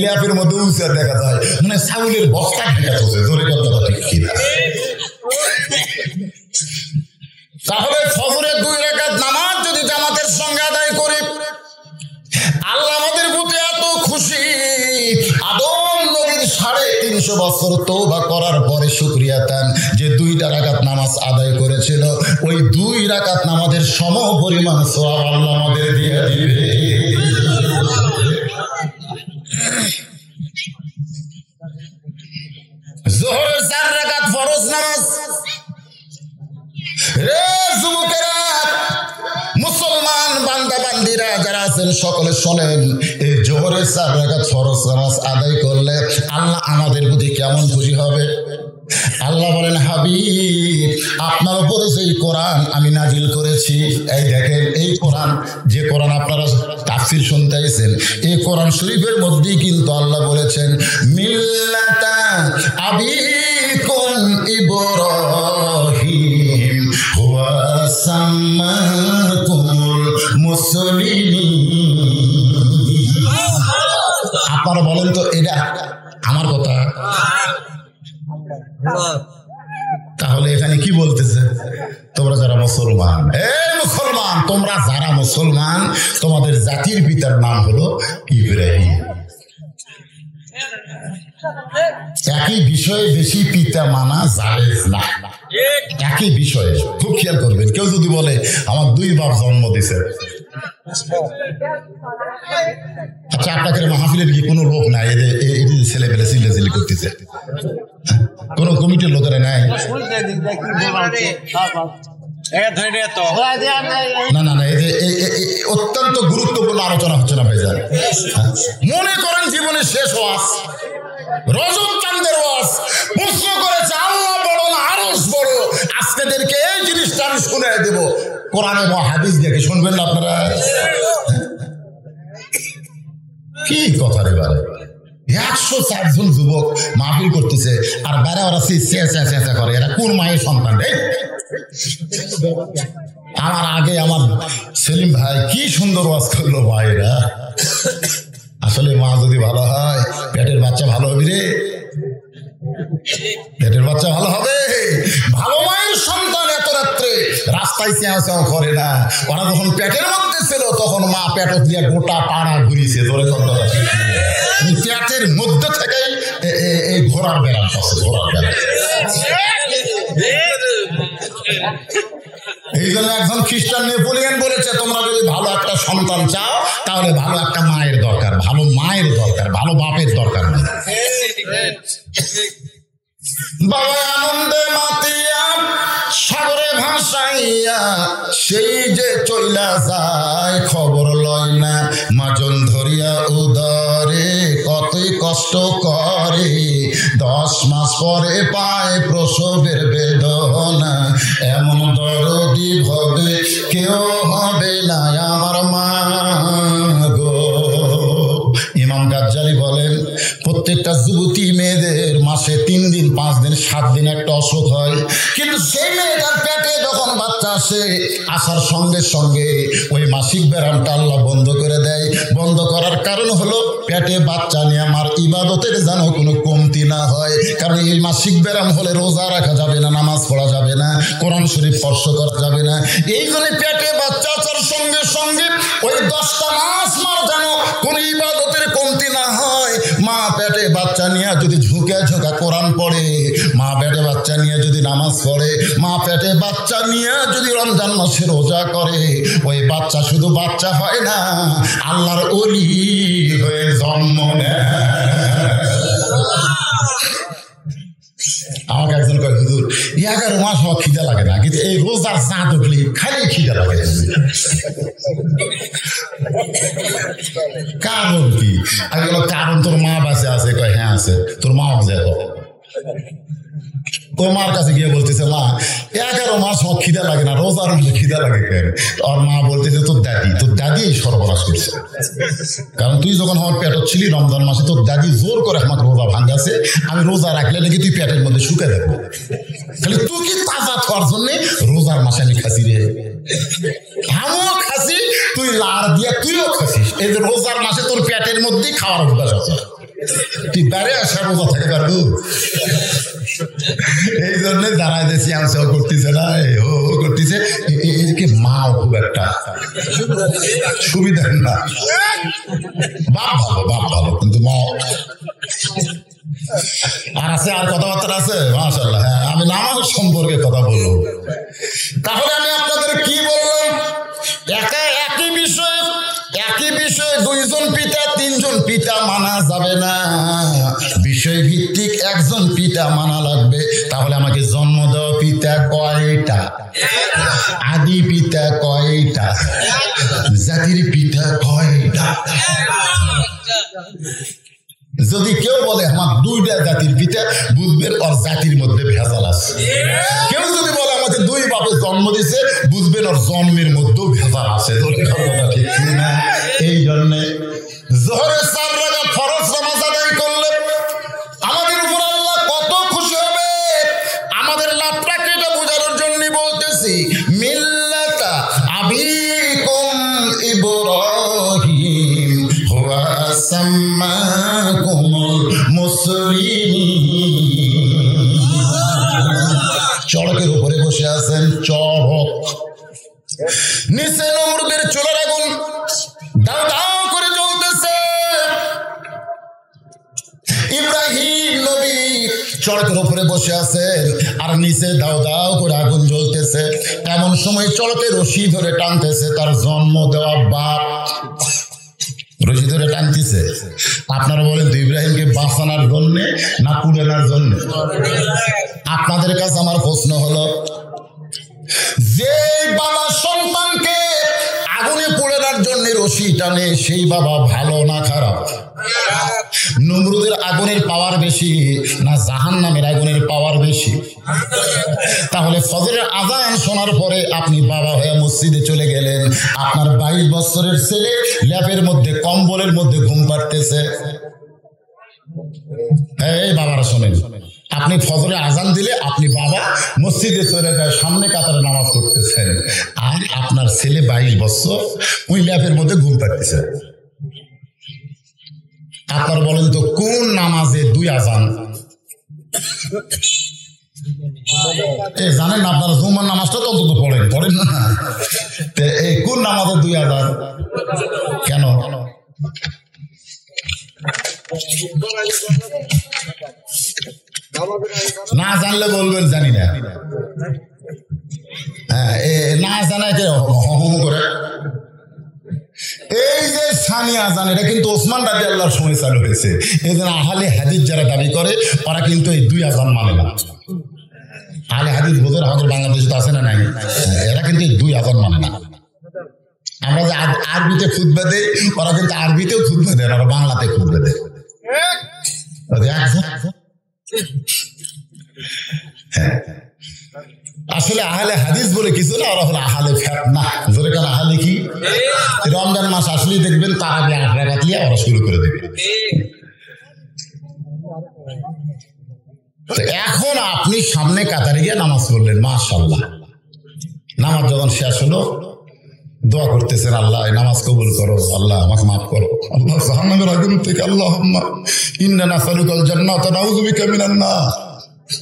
ল্যাপের মধ্যে উঁচা দেখা যায়, মানে ছাগলের বস্তা ঢেকা চলছে। জোরে কথা ঠিক কিনা? তাহলে ফজরের 2 রাকাত নামাজ যদি জামাতের সঙ্গে আদায় করি, আল্লাহ আমাদের প্রতি এত খুশি। আদম নবীর 350 বছর তওবা করার পরে শুকরিয়া দেন যে 2টা রাকাত নামাজ আদায় করেছিল, ওই 2 রাকাত নামাজের সম পরিমাণ সওয়াব আল্লাহ আমাদের দিয়ে দিবে। যোহরের 4 রাকাত ফরজ নামাজ। রে যুবকেরা, মুসলমান বান্দা বান্দিরা যারা আছেন সকলে শোনেন, এই যোহরের 4 রাকাত ফরজ নামাজ আদায় করলে আল্লাহ আমাদের প্রতি কেমন খুশি হবে। আল্লাহ বলেন, হাবিব আপনার উপরে সেই কোরআন আমি নাজিল করেছি, এই দেখেন এই কোরআন, যে কোরআন আপনারা তাফসীর শুনতে আইছেন, এই কোরআন শরীফের মধ্যেই কিন্তু আল্লাহ বলেছেন মিল্লাতা আবিকুম ইব্রাহিম হুয়া সাম্মাকুমুল মুসলিমিন। আপনারা বলেন তো এটা আমার কথা? তাহলে এখানে কি বলতেছে? তোমরা যারা মুসলমান, মুসলমান তোমরা যারা মুসলমান, তোমাদের জাতির পিতার নাম হলো ইব্রাহিম। একই বিষয়ে বেশি পিতা মানা জায়েজ না, একই বিষয়ে। খুব খেয়াল করবেন, কেউ যদি বলে আমার 2 বাপ জন্ম দিছে, আচ্ছা আপনাদের মাহফিলের কি কোনো লোক নাই এদের ছেলে পেলে চিল্লাচিল্লি করতেছে? কোন কমিটির লোকেরা নাই? না না না, অত্যন্ত গুরুত্বপূর্ণ আলোচনা হচ্ছে না ভাইজান। মনে করেন জীবনের শেষ ওয়াজ, রজব চাঁদের ওয়াজ, প্রশ্ন করেছে আল্লাহ বড় না আরশ বড়, আজকেদেরকে এই জিনিসটা আমি শুনে দেব, কোরআনে বা হাদিস দেখে শুনবেন না আপনারা? কি কথা রে বারে, 104 জন যুবক মাহফিল করতেছে আর বাইরে ওরা চেঁচা করে, এরা কোন মায়ের সন্তান রে? আমার আগে আমার সেলিম ভাই কি সুন্দর ওয়াজ করলো ভাইরা। আসলে মা যদি ভালো হয় পেটের বাচ্চা ভালো হবে রে, পেটের বাচ্চা ভালো হবে। ভালো মায়ের সন্তান এত রাত্রে রাস্তায় চেঁয়া চেঁয়া করে না, ওরা যখন পেটের মধ্যে ছিল তখন মা পেট দিয়ে গোটা পাড়া ঘুরিয়েছে। ধরে পেটের মধ্যে থেকে এই ঘোড়ার বেড়ান পাচ্ছে, ঘোড়ার বেড়ান। এই জন্য একজন খ্রিস্টান নেপোলিয়ন বলেছে, তোমরা যদি ভালো একটা সন্তান চাও তাহলে ভালো একটা মায়ের দরকার, ভালো মায়ের দরকার, ভালো বাপের দরকার নেই। বাবা আনন্দে মাতিয়া সাগরে ভাসাইয়া সেই যে চইলা যায়, খবর লয় না মাজন ধরিয়া উদরে কতই কষ্ট করে, 10 মাস পরে পায় প্রসবের বেদনা, এমন দরদি হবে কেউ হবে না আমার মা গো। ইমাম গাজ্জালি বলেন, প্রত্যেকটা যুবতী মেয়েদের মাসে 3 দিন 5 দিন 7 দিন একটা অসুখ হয়, কিন্তু সেই মেয়েটার পেটে যখন বাচ্চা আসে, আসার সঙ্গে সঙ্গে ওই মাসিক ব্যায়ামটা আল্লাহ বন্ধ করে দেয়। বন্ধ করার কারণ হলো পেটে বাচ্চা নিয়ে আমার ইবাদতের যেন কোনো কমতি না হয়। কারণ এই মাসিক ব্যায়াম হলে রোজা রাখা যাবে না, নামাজ পড়া যাবে না, কোরআন শরীফ স্পর্শ করা যাবে না। এই জন্য পেটে বাচ্চা 10টা মাস মার যেন কোন ইবাদতের কমতি না হয়। মা পেটে বাচ্চা নিয়ে যদি ঝুঁকে ঝোঁকা কোরআন পড়ে, মা পেটে বাচ্চা নিয়ে যদি নামাজ পড়ে, মা পেটে বাচ্চা নিয়ে যদি রমজান মাসে রোজা করে, ওই বাচ্চা শুধু বাচ্চা হয় না, আল্লাহর ওলি হয়ে জন্ম নেয়। আমাকে একজন কয়, হুজুর 11 মাস আমার খিদে লাগে না, কিন্তু এই রোজার চাঁদ উঠলে খালি খিদে লাগে। কারণ কি? আমি বললাম, কারণ তোর মা বাঁচে আছে। কয় হ্যাঁ আছে। তোর মা বাঁচে। ওর মার কাছে গিয়ে বলতেছে, মা 11 মাস আমার খিদে লাগে না, রোজার মধ্যে খিদে লাগে কেন? ওর মা বলতেছে, তোর দাদি এই সর্বনাশ করছে। কারণ তুই যখন আমার পেট ছিলি রমজান মাসে, তোর দাদি জোর করে আমাকে রোজা ভাঙাছে, আমি রোজা রাখলে নাকি তুই পেটের মধ্যে শুকে যাবো। তাহলে তুই কি তাজা খাওয়ার জন্য রোজার মাসে আমি খাসি রে? আমিও খাসি, তুই লার দিয়া তুইও খাসিস। এই যে রোজার মাসে তোর পেটের মধ্যেই খাওয়ার অভ্যাস আছে, তুই বাইরে আসা রোজা থেকে পারবো? এই জন্য দাঁড়ায় দিয়েছি, আমি সব করতেছে না, ও করতেছে। এদিকে মাও খুব একটা সুবিধা না। বাপ ভালো কিন্তু মা আর আছে, আর কথাবার্তা আছে মাশাআল্লাহ। হ্যাঁ, আমি নামাজ সম্পর্কে কথা বলবো। তাহলে আমি আপনাদের কি বললাম? একই বিষয়ে 2জন পিতা 3জন পিতা মানা যাবে না, বিষয় ভিত্তিক একজন পিতা মানা লাগবে। তাহলে আমাকে জন্ম দেওয়া পিতা কয়টা? আদি পিতা কয়টা? জাতির পিতা কয়টা? যদি কেউ বলে আমার 2টা জাতির পিতা, বুঝবেন ওর জাতির মধ্যে ভেজাল আছে। কেউ যদি বলে আমাকে 2 বাপে জন্ম দিছে, বুঝবেন ওর জন্মের মধ্যেও ভেজাল আছে। ঠিক না? এই জন্যে জোহরে 4 রাকাত ফরজ নামাজ আদায় করলে আমাদের উপর আল্লাহ কত খুশি হবে। আমাদের লাভটাকে এটা বোঝানোর জন্য বলতেছি, মিল্লাতা আবিকুম ইব্রাহিম হুয়া সাম্মাকুমুল মুসলিমিন। চড়কের উপরে বসে আছেন, চড়ক নিচে নমরুদের চুলার আগুন দাও দাও করে জ্বলতেছে। ইব্রাহিম নবী চড়কের উপরে বসে আছেন, আর নিচে দাও দাও করে আগুন জ্বলতেছে। এমন সময় চড়কে রশি ধরে টানতেছে তার জন্ম দেওয়া বাপ, রশি ধরে টানতেছে। আপনারা বলেন তো, ইব্রাহিমকে বাঁচানোর জন্য না পুড়ানোর জন্য? আপনাদের কাছে আমার প্রশ্ন হলো, যে বাবা সন্তানকে আগুনে পোড়ানোর জন্য রশি টানে, সেই বাবা ভালো না খারাপ? নমরুদের আগুনের পাওয়ার বেশি না জাহান্নামের আগুনের পাওয়ার বেশি? তাহলে ফজরের আযান শোনার পরে আপনি বাবা হয়ে মসজিদে চলে গেলেন, আপনার 22 বছরের ছেলে ল্যাপের মধ্যে কম্বলের মধ্যে ঘুম পাড়তেছে। এই বাবারা শোনেন, আপনি ফজরে আজান দিলে আপনি বাবা মসজিদে চলে যায়, সামনে কাতারে নামাজ পড়তেছেন, আর আপনার ছেলে 22 বছর ওই ল্যাপের মধ্যে ঘুম পাড়তেছে। আপনার বলেন তো, কোন নামাজে 2 আজান? জানেন না আপনারা? জুমার নামাজটা তো অন্তত পড়েন না? এই কোন নামাজে 2 আজান? কেন? না জানলে বলবেন জানি না। না জানায় কে হম করে? এই যে সানি আজান, এটা কিন্তু ওসমান রাদিয়াল্লাহু আনহুর সময় চালু হয়েছে। এই জন্য আহলে হাদিস যারা দাবি করে, ওরা কিন্তু এই 2 আজান মানে না। আহলে হাদিস বোঝেন, আমাদের বাংলাদেশে তো আছে না নাই? এরা কিন্তু এই 2 আজান মানে না। আমরা যে আরবিতে খুতবা দেই, ওরা কিন্তু আরবিতেও খুতবা দেয়, ওরা বাংলাতে খুতবা দেয়। আসলে আহলে হাদিস বলে কিছু না, ওরা হলো আহলে ফিতনা। জোরে কান আহলে কি? রমজান মাস আসলেই দেখবেন তারাবি 8 রাকাত নিয়ে ওরা শুরু করে দেবে। এখন আপনি সামনে কাতারে গিয়ে নামাজ পড়লেন, মাশাআল্লাহ। নামাজ যখন শেষ হলো, দোয়া করতেছেন, আল্লাহ নামাজ কবুল করো, আল্লাহ আমাকে মাফ করো, আল্লাহ জাহান্নামের আগুন থেকে আল্লাহুম্মা ইন্না নাসআলুকাল জান্নাতা নাউযু বিকা মিনান নার।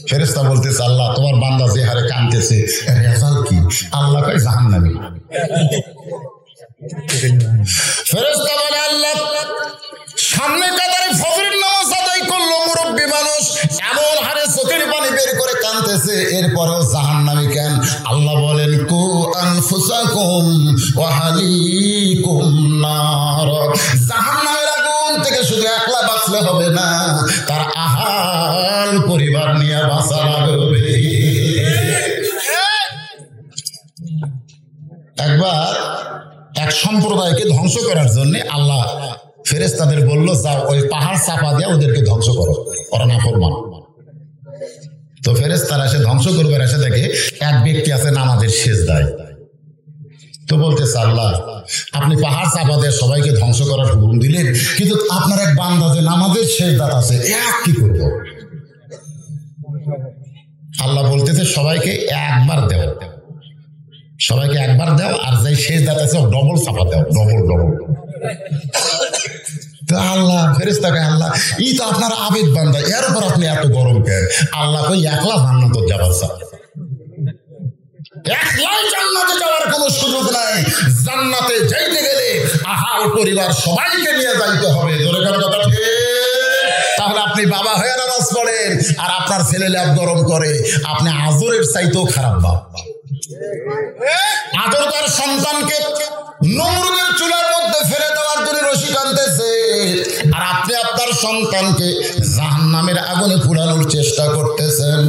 ফেরেশতা বলতেছে, আল্লাহ তোমার বান্দা যে হারে কাঁদতেছে, এর রেজাল্ট কি? আল্লাহ কয় জাহান্নামী। ফেরেশতা বলে আল্লাহ সামনে কাতারে ফজরের নামাজ আদায় করলো মুরব্বী মানুষ এমন হারে চোখের পানি বের করে কাঁদতেছে, এরপরেও জাহান্নামী কেন? আল্লাহ বলেন কু আনফুসাকুম ওয়া আহলিকুম নার, জাহান্নামের আগুন থেকে শুধু একলা বাঁচলে হবে না, তার আহাল পরিবার নিয়ে বাঁচা লাগবে। একবার এক সম্প্রদায়কে ধ্বংস করার জন্য আল্লাহ ফেরেশতাদের বলল যাও ওই পাহাড় চাপা দিয়ে ওদেরকে ধ্বংস করো, ওরা নাফরমান। তো ফেরেশতারা এসে ধ্বংস করবে, এসে দেখে এক ব্যক্তি আছে নামাজের সেজদায়। তো বলতেছে আল্লাহ আপনি পাহাড় চাপা দিয়ে সবাইকে ধ্বংস করার হুকুম দিলেন, কিন্তু আপনার এক বান্দা যে নামাজের সেজদাত আছে এক কি করব? আল্লাহ বলতেছে সবাইকে একবার দেও, সবাইকে একবার দাও, আর যাই সেজদাত আছে ডবল চাপা দাও, ডবল ডবল। তো আল্লাহ ফেরেশতাকে আল্লাহ এই তো আপনার আবেদ বান্দা, এর উপর আপনি এত গরম কেন? আল্লাহ কই একলা জান্নাতে যাবার চাই, একলাই জান্নাতে যাওয়ার কোনো সুযোগ নাই। জান্নাতে যাইতে গেলে আহাল পরিবার সবাইকে নিয়ে যাইতে হবে। জোরে করে কথা ঠিক? তাহলে আপনি বাবা হয়ে নামাজ পড়েন আর আপনার ছেলে ল্যাব গরম করে, আপনি আজরের চাইতেও খারাপ বাপ। আদর তার সন্তানকে নমরুদের চুলার মধ্যে ফেলে দেওয়ার জন্য রশি টানতেছে, আর আপনি আপনার সন্তানকে জাহান্নামের আগুনে পুরানোর চেষ্টা করতেছেন।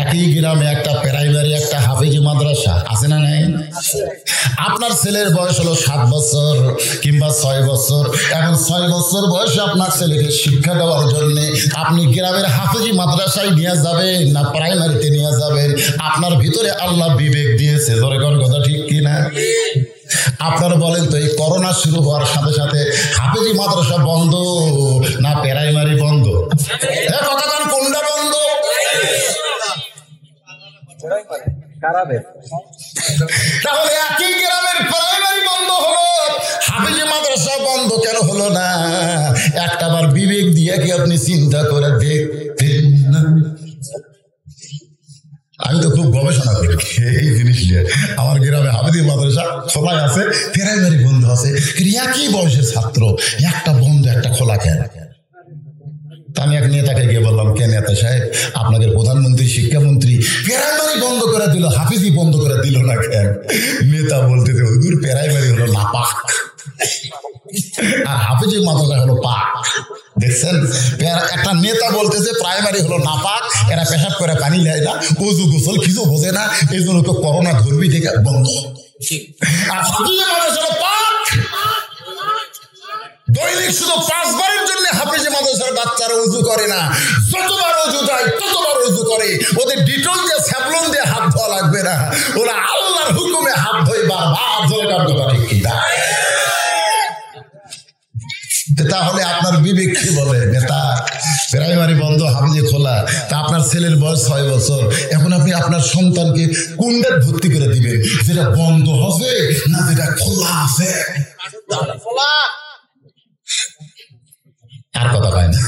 একই গ্রামে একটা প্রাইমারি একটা হাফেজি মাদ্রাসা আছে না নাই? আপনার ছেলের বয়স হলো 7 বছর কিংবা 6 বছর। এখন 6 বছর বয়সে আপনার ছেলেকে শিক্ষা দেওয়ার জন্য আপনি গ্রামের হাফেজি মাদ্রাসায় নিয়ে যাবেন না প্রাইমারিতে নিয়ে যাবেন? আপনার ভিতরে আল্লাহ বিবেক দিয়েছে, ধরে কোন কথা ঠিক কিনা? আপনারা বলেন তো এই করোনা শুরু হওয়ার সাথে সাথে হাফেজি মাদ্রাসা বন্ধ না প্রাইমারি বন্ধ? কথা কোন কোনটা বন্ধ? তাহলে একই গ্রামের প্রাইমারি বন্ধ হলো, হাফেজি মাদ্রাসা বন্ধ কেন হলো না? একটাবার বিবেক দিয়ে কি আপনি চিন্তা করে দেখতেন না? আমি তো খুব গবেষণা করি এই জিনিস নিয়ে। আমার গ্রামে হাফেজি মাদ্রাসা খোলা আছে, প্রাইমারি বন্ধ আছে, একই বয়সের ছাত্র, একটা বন্ধ একটা খোলা কেন? আমি এক নেতাকে গিয়ে বললাম কে নেতা সাহেব আপনাদের প্রধানমন্ত্রী শিক্ষামন্ত্রী প্রাইমারি বন্ধ করে দিল, হাফিজি বন্ধ করে দিল না কেন? নেতা বলতেছে হুজুর প্রাইমারি হলো নাপাক আর হাফিজি মাদ্রাসা হলো পাক। দেখছেন একটা নেতা বলতেছে প্রাইমারি হলো নাপাক, এরা পেশাব করে পানি নেয় না, উজু গোসল কিছু বোঝে না, এই জন্য তো করোনা ধর্মী থেকে বন্ধ। আর হাফিজি মাদ্রাসা হলো পাক, দৈনিক শুধু 5 বারের জন্য হাফেজি মাদ্রাসার বাচ্চারা উজু করে না, যতবার উজু দেয় ততবার উজু করে। ওদের ডিটল দিয়ে স্যাভলন দিয়ে হাত ধোয়া লাগবে না, ওরা আল্লাহর হুকুমে হাত ধোয় বারবার। জোরে কার কথা ঠিক কিনা? তাহলে আপনার বিবেক কি বলে? নেতা প্রাইমারি বন্ধ হাফেজি খোলা, তা আপনার ছেলের বয়স 6 বছর, এখন আপনি আপনার সন্তানকে কোনটা ভর্তি করে দিবেন? যেটা বন্ধ হবে না যেটা খোলা আছে? আর কথা পায় না,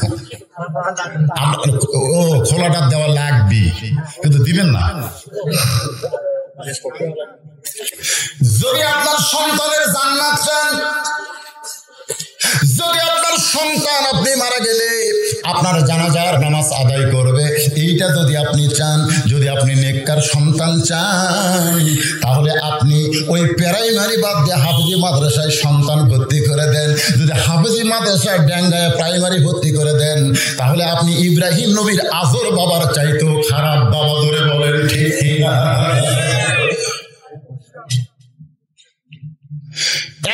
ও খোলাটা দেওয়া লাগবে কিন্তু দিবেন না। যদি আপনার সন্তানের জান্নাত চান, যদি আপনার সন্তান আপনি মারা গেলে আপনার জানাজার নামাজ আদায় করবে, এইটা যদি আপনি চান, যদি আপনি নেককার সন্তান চান, তাহলে আপনি ওই প্রাইমারি বাদ দিয়ে হাফেজি মাদ্রাসায় সন্তান ভর্তি করে দেন। যদি হাফেজি মাদ্রাসায় ডাঙ্গায় প্রাইমারি ভর্তি করে দেন, তাহলে আপনি ইব্রাহিম নবীর আজর বাবার চাইতেও খারাপ বাবা। ধরে বলেন ঠিক না?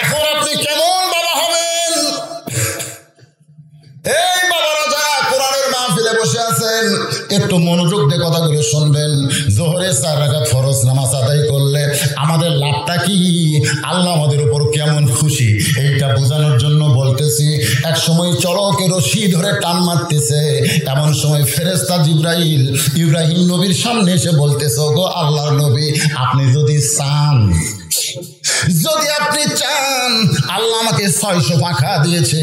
এখন আপনি কেমন বাবা হবেন? এই বাবারা যারা কোরআনের মাহফিলে বসে আছেন, একটু মনোযোগ দিয়ে কথাগুলো শুনবেন। জোহরে 4 রাকাত ফরজ নামাজ আদায় করলে আমাদের লাভটা কি, আল্লাহ আমাদের উপর কেমন খুশি, এইটা বোঝানোর জন্য বলতেছি। এক সময় চড়কে রশি ধরে টান মারতেছে, এমন সময় ফেরেশতা জিবরাইল ইব্রাহিম নবীর সামনে এসে বলতেছে, গো আল্লাহর নবী, আপনি যদি চান, যদি আপনি চান, আল্লাহ আমাকে 600 পাখা দিয়েছে,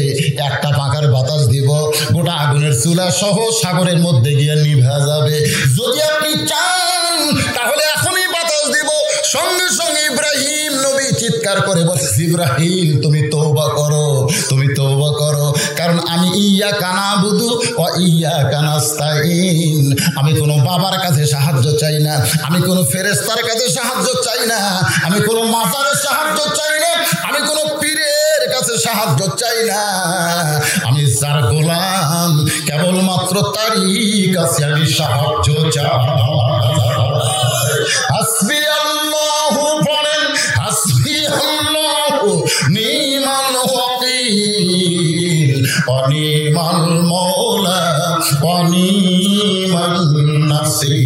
একটা পাখার বাতাস দিব, গোটা আগুনের চুলা সহ সাগরের মধ্যে গিয়ে নিভা যাবে। যদি আপনি চান তাহলে এখনই বাতাস দিব। সঙ্গে সঙ্গে ইব্রাহিম নবী চিৎকার করে বলে, ইব্রাহিম তুমি তওবা করো, তুমি তওবা করো, কারণ আমি ইয়াকা নাবুদু ওয়া ইয়াকা নাস্তাইন। আমি কোনো বাবার কাছে সাহায্য চাই না, আমি কোনো ফেরেশতার কাছে সাহায্য চাই না, আমি কোনো মাজারের সাহায্য চাই না, আমি কোনো পীরের কাছে সাহায্য চাই না। আমি যার গোলাম কেবলমাত্র তারই কাছে আমি সাহায্য চাই। হাসবি আল্লাহু বলেন, হাসবি আল্লাহু নি'মাল ওয়াকিল ওয়া নি'মাল মাওলা ওয়া নি'মান নাসীর।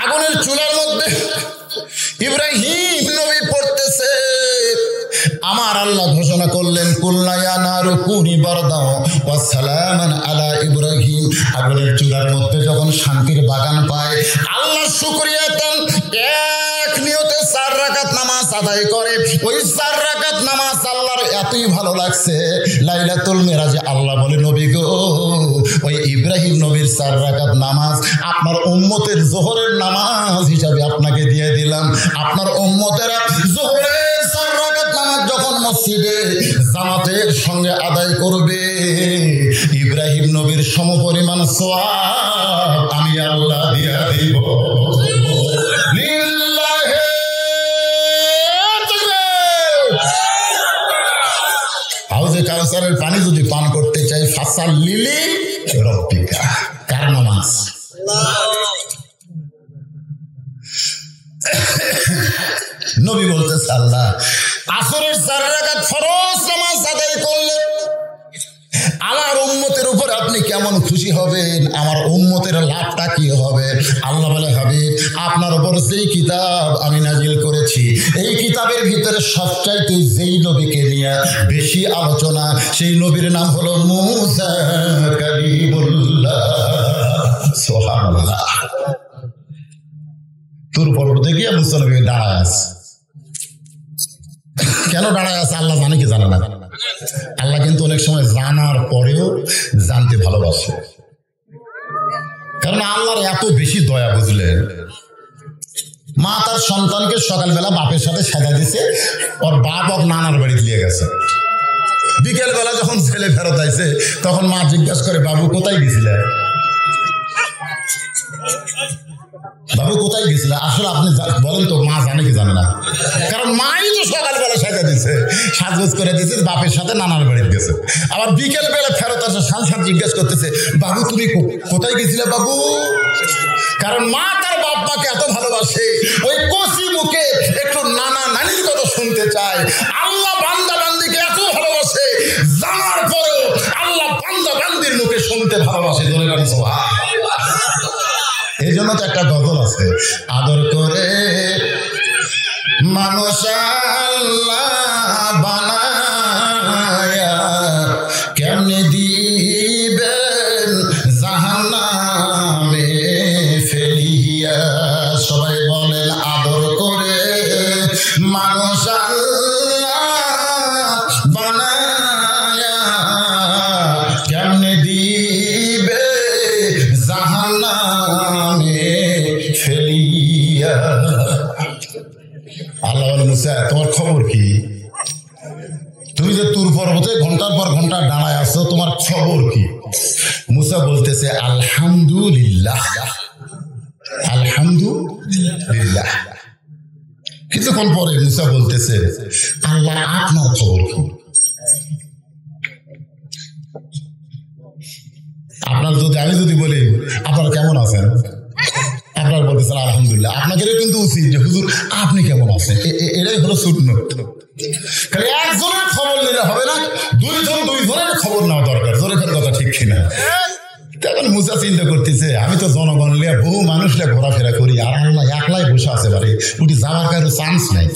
আগুনের চুলার মধ্যে ইব্রাহিম নবী পড়তেছে, আমার আল্লাহ ঘোষণা করলেন, কুল্লা ইয়া নারু কুনি বারদাও ওয়া সালামান আলা ইব্রাহিম। আগুনের চুলার মধ্যে যখন শান্তির বাগান পায়, আল্লাহ শুকরিয়া দেন, এক নিয়তে 4 রাকাত নামাজ আদায় করে। ওই 4 রাকাত নামাজ আল্লাহর এতই ভালো লাগছে, লাইলাতুল মেরাজে আল্লাহ বলে, নবী গো, ওই ইব্রাহিম নবীর 4 রাকাত নামাজ আপনার উম্মতের যোহরের নামাজ হিসাবে আপনাকে দিয়ে দিলাম। আপনার উম্মতেরা যোহরের 4 রাকাত নামাজ যখন মসজিদে জামাতের সঙ্গে আদায় করবে, ইব্রাহিম নবীর সমপরিমাণ সওয়াব আমি আল্লাহ দিয়া দিব। লিল্লাহি হাউজে কাউসারের পানি যদি পান করতে চাই, ফাসাল্লি লিরাব্বিকা, কার নামাজ? নবী বলতেছে, আল্লাহ আসরের 4 রাকাত ফরজ নামাজ আদায় করলে আমার উম্মতের উপর আপনি কেমন খুশি হবেন, আমার উম্মতের লাভটা কি হবে? আল্লাহ বলে, হাবিব আপনার উপর যেই কিতাব আমি নাজিল করেছি, এই কিতাবের ভিতরে সবচাইতে যেই নবীকে নিয়ে বেশি আলোচনা, সেই নবীর নাম হলো মূসা কালিমুল্লাহ। সুবহানাল্লাহ। তুর পর্বতে গিয়ে মুসা নবী দাঁড়ায় আছে। কেন দাঁড়ায় আছে আল্লাহ জানে কি জানে না? আল্লাহ কিন্তু অনেক সময় জানার পরেও জানতে ভালোবাসে, কারণ আল্লাহর এত বেশি দয়া, বুঝলেন? মা তার সন্তানকে সকালবেলা বাপের সাথে সাজা দিছে, ওর বাপ ওর নানার বাড়ি দিয়ে গেছে। বিকেলবেলা যখন ছেলে ফেরত আইছে, তখন মা জিজ্ঞাসা করে, বাবু কোথায় গেছিলে? বাবু কোথায় গেছিল? আসলে আপনি বলেন তো, মা জানে কি জানে না? কারণ মাই তো সকালবেলা সাজা দিছে, সাজগোজ করে দিছে, বাপের সাথে নানার বাড়িতে গেছে। আবার বিকেল বেলা ফেরত আসে, সাংসার জিজ্ঞাসা করতেছে, বাবু তুমি কোথায় গেছিলে বাবু? কারণ মা তার বাপ মাকে এত ভালোবাসে, ওই কচি মুখে একটু নানা নানির কথা শুনতে চায়। আল্লাহ বান্দা বান্দিকে এত ভালোবাসে, জানার পরেও আল্লাহ বান্দা বান্দির মুখে শুনতে ভালোবাসে। এই জন্য তো একটা গজল আছে, আদর করে মানুষ আল্লাহ বানায়া কেমনে দিবেন জাহান্নামে ফেলিয়া। সবাই বলেন, আদর করে মানুষ আল্লাহ বানায়া কেমনে দিবে জাহান্নামে ফেলিয়া। আল্লাহ বলে, মুসা তোমার খবর কি? তুমি যে তুর পর্বতে ঘন্টার পর ঘন্টা দাঁড়ায় আসছো, তোমার খবর কি? মুসা বলতেছে, আলহামদুলিল্লাহ, আলহামদুলিল্লাহ। কিছুক্ষণ পরে মুসা বলতেছে, আল্লাহ আপনার খবর কি? আপনার যদি আমি যদি বলি আপনারা কেমন আছেন, আপনার বলতেছেন আলহামদুলিল্লাহ, আপনাকে কিন্তু উচিত যে হুজুর আপনি কেমন আছেন। এটাই হলো সুন্নাত। খালি একজনের খবর নিলে হবে না, দুইজনের খবর নেওয়া দরকার। জোরে কথা ঠিক কিনা? তখন মুসা চিন্তা করতেছে, আমি তো জনগণ লিয়া বহু মানুষ লিয়া ঘোরাফেরা করি, আর আল্লাহ একলাই বসে আছে বাড়ি, উঠি যাওয়ার কারো চান্স নাই।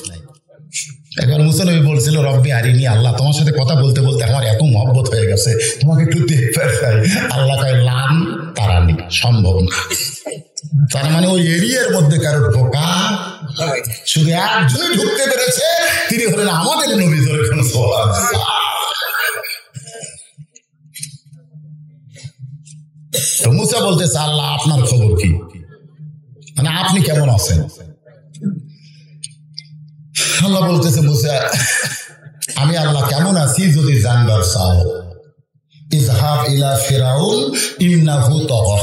একবার মুসা নবী বলছিল, রব্বি আরিনি, আল্লাহ তোমার সাথে কথা বলতে বলতে আমার এত মহব্বত হয়ে গেছে, তোমাকে একটু দেখতে চাই। আল্লাহ কয়, লাম তারানি, সম্ভব না। তার মানে ওই এরিয়ার মধ্যে কারো ঢোকা, শুধু একজনই ঢুকতে পেরেছে, তিনি হলেন আমাদের নবী। ধরে কোন তো মুসা বলতেছে, আল্লাহ আপনার খবর কি? মানে আপনি কেমন আছেন? আল্লাহ বলতেছে মুসা, আমি আল্লাহ কেমন আছি যদি জানবার চাও, ইযহাব ইলা ফিরাউন ইন্নাহু তাগা।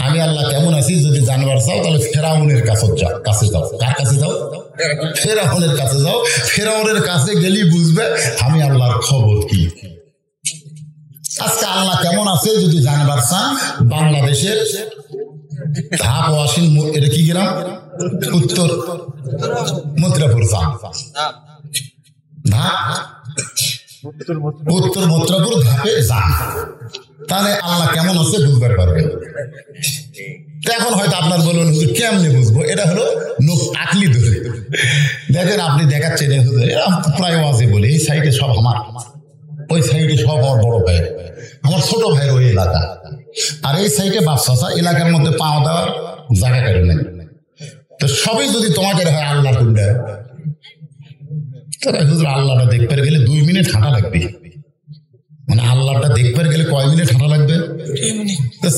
আমি আল্লাহ কেমন আছি যদি জানবার চাও তাহলে ফেরাউনের কাছে যাও। কার কাছে যাও? ফেরাউনের কাছে যাও। ফেরাউনের কাছে গেলেই বুঝবে আমি আল্লাহর খবর কি। আজকে আল্লাহ কেমন আছে যদি জানবার চান, বাংলাদেশের ধাপ ওয়াসিন, এটা কি গ্রাম? উত্তর মথুরাপুর উত্তর মথুরাপুর ধাপে যান, তাহলে আল্লাহ কেমন আছে বুঝবার পারবেন। এখন হয়তো আপনার বলবেন হুজুর কেমনে বুঝবো? এটা হলো আকলি ধরে দেখেন, আপনি দেখাচ্ছেন প্রায় ওয়াজে বলে এই সাইডে সব আমার, ওই সাইডে সব আমার বড় ভাই, আমার ছোট ভাইয়ের ওই এলাকা, আর এই সাইডে বাচ্চা এলাকার মধ্যে পাওয়া দেওয়ার জায়গা কেটে নেই। তো সবই যদি তোমাকে হয় আল্লাহ কোনটা, তাহলে হুজুর আল্লাহটা দেখতে গেলে 2 মিনিট হাঁটা লাগবে। মানে আল্লাহটা দেখবার গেলে কয় মিনিট হাঁটা লাগবে?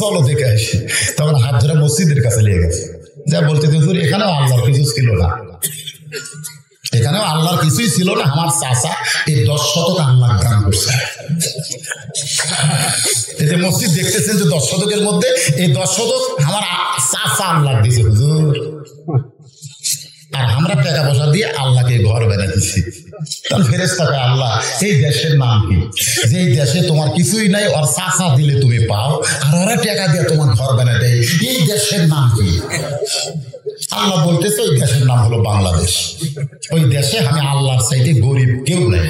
চলো দেখে আসি। তখন হাত ধরে মসজিদের কাছে নিয়ে গেছে, যা বলতে হুজুর এখানেও আল্লাহর কিছু ছিল না, এখানেও আল্লাহর কিছুই ছিল না। আমার চাচা এই 10 শতক আল্লাহর দান করছে। এই যে মসজিদ দেখতেছেন যে 10 শতকের মধ্যে এই 10 শতক আমার চাচা আল্লাহ দিয়েছে হুজুর, আর আমরা টাকা পয়সা দিয়ে আল্লাহকে ঘর বেড়া দিচ্ছি। তাহলে ফেরেশতাকে আল্লাহ এই দেশের নাম কি, যে দেশে তোমার কিছুই নাই, আর চাচা দিলে তুমি পাও, আর ওরা টাকা দিয়ে তোমার ঘর বেড়া দেয়, এই দেশের নাম কি? আল্লাহ বলতেছে ওই দেশের নাম হলো বাংলাদেশ। ওই দেশে আমি আল্লাহর চাইতে গরিব কেউ নাই।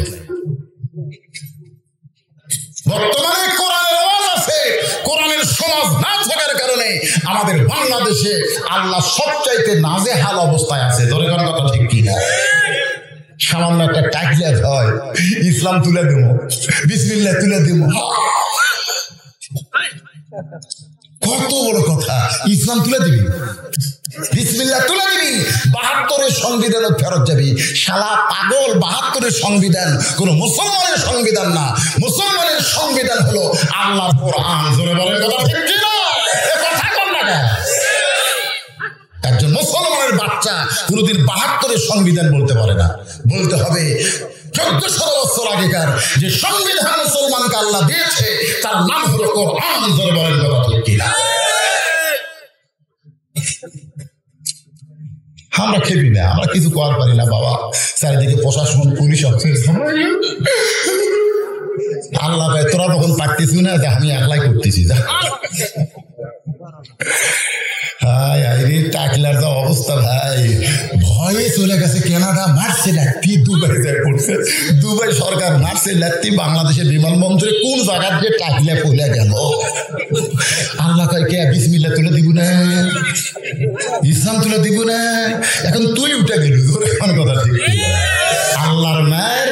বর্তমানে কোরআনের আওয়াজ আছে, কোরআনের সমাজ না থাকার কারণে আমাদের বাংলাদেশে আল্লাহ সবচাইতে নাজেহাল অবস্থায় আছে। ধরে কোন কথা ঠিক কিনা? সামান্য একটা টাইটলেট হয়, ইসলাম তুলে দেবো, বিসমিল্লাহ তুলে দেবো, কত বড় কথা। ইসলাম তুলে দিবি, বিসমিল্লাহ তুলে দিবি, 72-এর সংবিধান ফেরত যাবি। শালা পাগল, 72-এর সংবিধান কোন মুসলমানের সংবিধান না। মুসলমানের সংবিধান হলো আল্লাহর কোরআন। জোরে বলেন কথা ঠিক কিনা? কথা কর না কেন? একজন মুসলমানের বাচ্চা কোনদিন 72-এর সংবিধান বলতে পারে না। বলতে হবে 1400 বছর আগেকার যে সংবিধান মুসলমানকে আল্লাহ দিয়েছে তার নাম হলো কোরআন। জোরে বলেন কথা ঠিক কিনা? আমরা খেপি না, আমরা কিছু করার পারি না বাবা। চারিদিকে প্রশাসন, পুলিশ আছে, আল্লাহ ভাই তোরা তখন পারতেছি না, আমি একলাই করতেছি। টাকলার যা অবস্থা ভাই, ভয়ে চলে গেছে। কানাডা মারছে লাত্তি, দুবাই যায় পড়ছে, দুবাই সরকার মারছে লাত্তি, বাংলাদেশের বিমানবন্দরে কোন জায়গার যে টাকলা পড়ে গেল। আল্লাহ কয় কে বিসমিল্লাহ তুলে দিব না, ইসলাম তুলে দিব না, এখন তুই উঠে গেলি। এখন কথা ঠিক, আল্লাহর মায়ের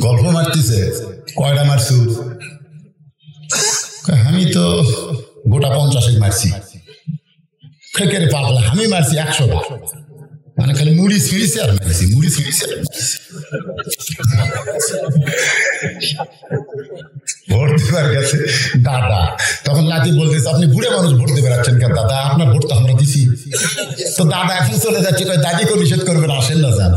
গল্প মারতেছে। কয়টা মারছু? আমি তো গোটা 50 মারছি। খেকের পাগলা, আমি মারছি 100টা। মানে খালি মুড়ি ছিঁড়িছে আর মারছি, মুড়ি ছিঁড়িছে আর মারছি। ভোট দেবার গেছে দাদা, তখন লাতি বলতেছে আপনি বুড়ে মানুষ ভোট দেবে রাখছেন কেন দাদা? আপনার ভোট তো আমরা দিছি। তো দাদা এখন চলে যাচ্ছে, দাদিকেও নিষেধ করবেন, আসেন না যান।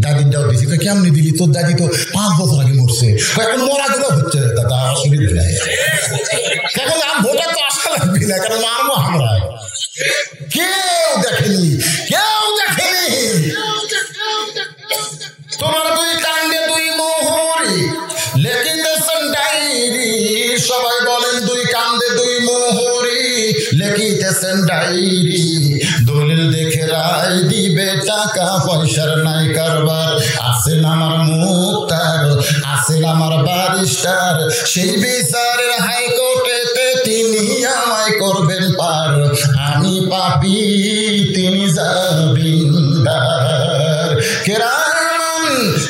দাদিটাও দিছি, কেমনি দিলি? তোর দাদি তো 5 বছর আগে মরছে, এখন মরা গুলো হচ্ছে দাদা, অসুবিধা নাই। এখন ভোটার তো আসা লাগবে না, কারণ মারবো আমরা। কেউ দেখেনি, কেউ দেখেনি। তোমার 2 কাণ্ডে 2 মোহরি লেখিতেছেন ডায়েরি। সবাই বলেন 2 কাণ্ডে 2 মোহরি লেখিতেছেন ডায়েরি। দলিল দেখে রায় দিবে, টাকা পয়সার নাই কারবার। আছেন আমার মুক্তার, আছেন আমার ব্যারিস্টার, সেই বিচারের হাইকোর্টেতে তিনি আমায় করবেন পার। আমি পাপী, তিনি জামিনদার। কিরামান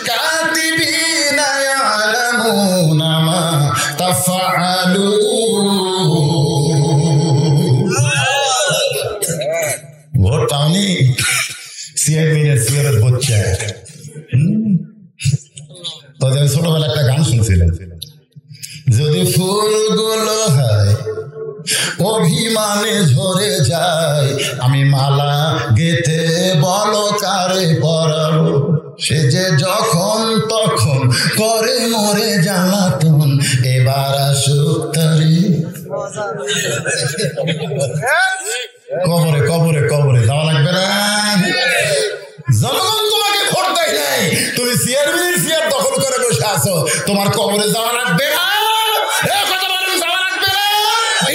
কাতিবিনা ইয়ালামুনা মা তাফআলুন। ভোট পাওনি, সিআইবির বচ্চা। তো ছোটবেলা একটা গান শুনছিলাম, যদি ফুলগুলো অভিমানে ঝরে যায়, আমি মালা গেথে বলো কারে পরাবো, সে যে যখন তখন করে মরে জ্বালাতন, এবার আসুক তারি কবরে কবরে কবরে যাওয়া লাগবে না। জনগণ তোমাকে ভোট দেয় নাই, তুমি চেয়ারম্যানের চেয়ার দখল করে বসে আছো, তোমার কবরে যাওয়া লাগবে না। কথা বলেন, যাওয়া লাগবে না।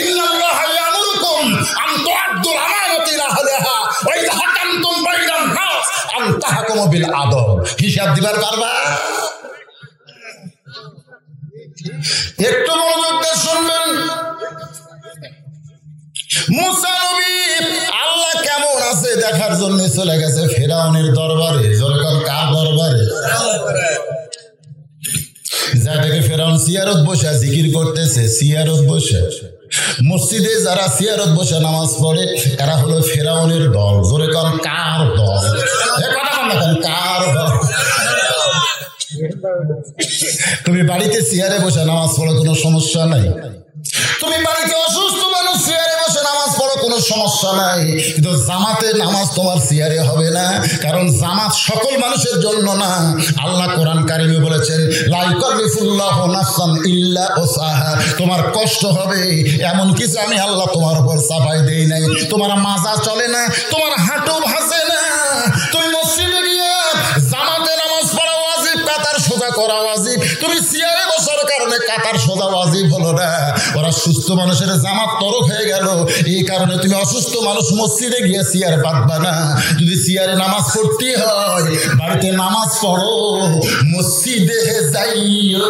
ইন্নাল্লাহা ইয়ামুরুকুম আন তুআদ্দুল আমানাতি ইলা আহলিহা ওয়া ইযা হাকামতুম বাইনান নাস আন তাহকুমু বিল আদল। হিসাব দিবার পারবা? একটু মনোযোগ দিয়ে শুনবেন। মুসা নবী আল্লাহ কেমন আছে দেখার জন্য চলে গেছে ফেরাউনের দরবারে। যখন কার দরবারে? যা দেখে ফেরাউন সিয়ারত বসে জিকির করতেছে, সিয়ারত বসে। মসজিদে যারা সিয়ারত বসে নামাজ পড়ে এরা হলো ফেরাউনের দল। জোরে কর, কার দল? কার দল? তুমি বাড়িতে চেয়ারে বসে নামাজ পড়ো, কোনো সমস্যা নাই। তুমি বাড়িতে অসুস্থ মানুষ চেয়ারে বসে নামাজ পড়ো, কোনো সমস্যা নাই। কিন্তু জামাতে নামাজ তোমার চেয়ারে হবে না, কারণ জামাত সকল মানুষের জন্য না। আল্লাহ কোরআন কারিমে বলেছেন, লা ইউকাল্লিফুল্লাহু নাফসান ইল্লা উসআহা। তোমার কষ্ট হবে এমন কিছু আমি আল্লাহ তোমার উপর চাপাই দেই নাই। তোমার মাজা চলে না, তোমার হাঁটু ভাসে না, তুমি মসজিদে গিয়ে জামাতে নামাজ পড়া ওয়াজিব, কাতার সোজা করা ওয়াজিব। তুমি চেয়ারে বসার কারণে কাতার সোজা ওয়াজিব হলো না। ওরা সুস্থ মানুষের জামাত তরফ হয়ে গেল, এই কারণে তুমি অসুস্থ মানুষ মসজিদে গিয়ে চেয়ার বাঁধবা না। যদি চেয়ারে নামাজ পড়তে হয় বাড়িতে নামাজ পড়ো, মসজিদে যাইও।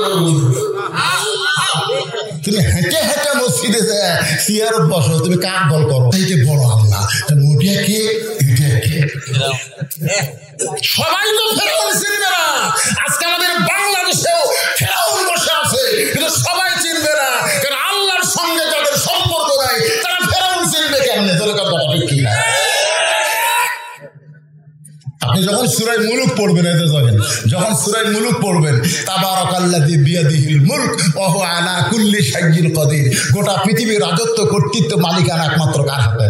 তুমি হেঁটে হেঁটে মসজিদে যায় চেয়ারত বসো, তুমি কার দল করো? এই যে বড় আল্লাহ, ওটা কে এটা কে? সবাই তো ফেরাউন চিনবে না। আজকে আমাদের বাংলাদেশেও ফেরাউন বসে আছে, কিন্তু সবাই চিনবে না, কারণ আল্লাহর সঙ্গে যাদের সম্পর্ক নাই তারা ফেরাউন চিনবে কেমনে? তোর কথা ঠিক কি না? আপনি যখন সূরা মুলুক পড়বেন, এতে যাবেন, যখন সূরা মুলুক পড়বেন, তাবারাকাল্লাযী বিয়াদিহিল মুলক ওয়া হুয়া আলা কুল্লি শাইইন কাদির। গোটা পৃথিবীর রাজত্ব কর্তৃত্ব মালিকানা একমাত্র কার হাতে?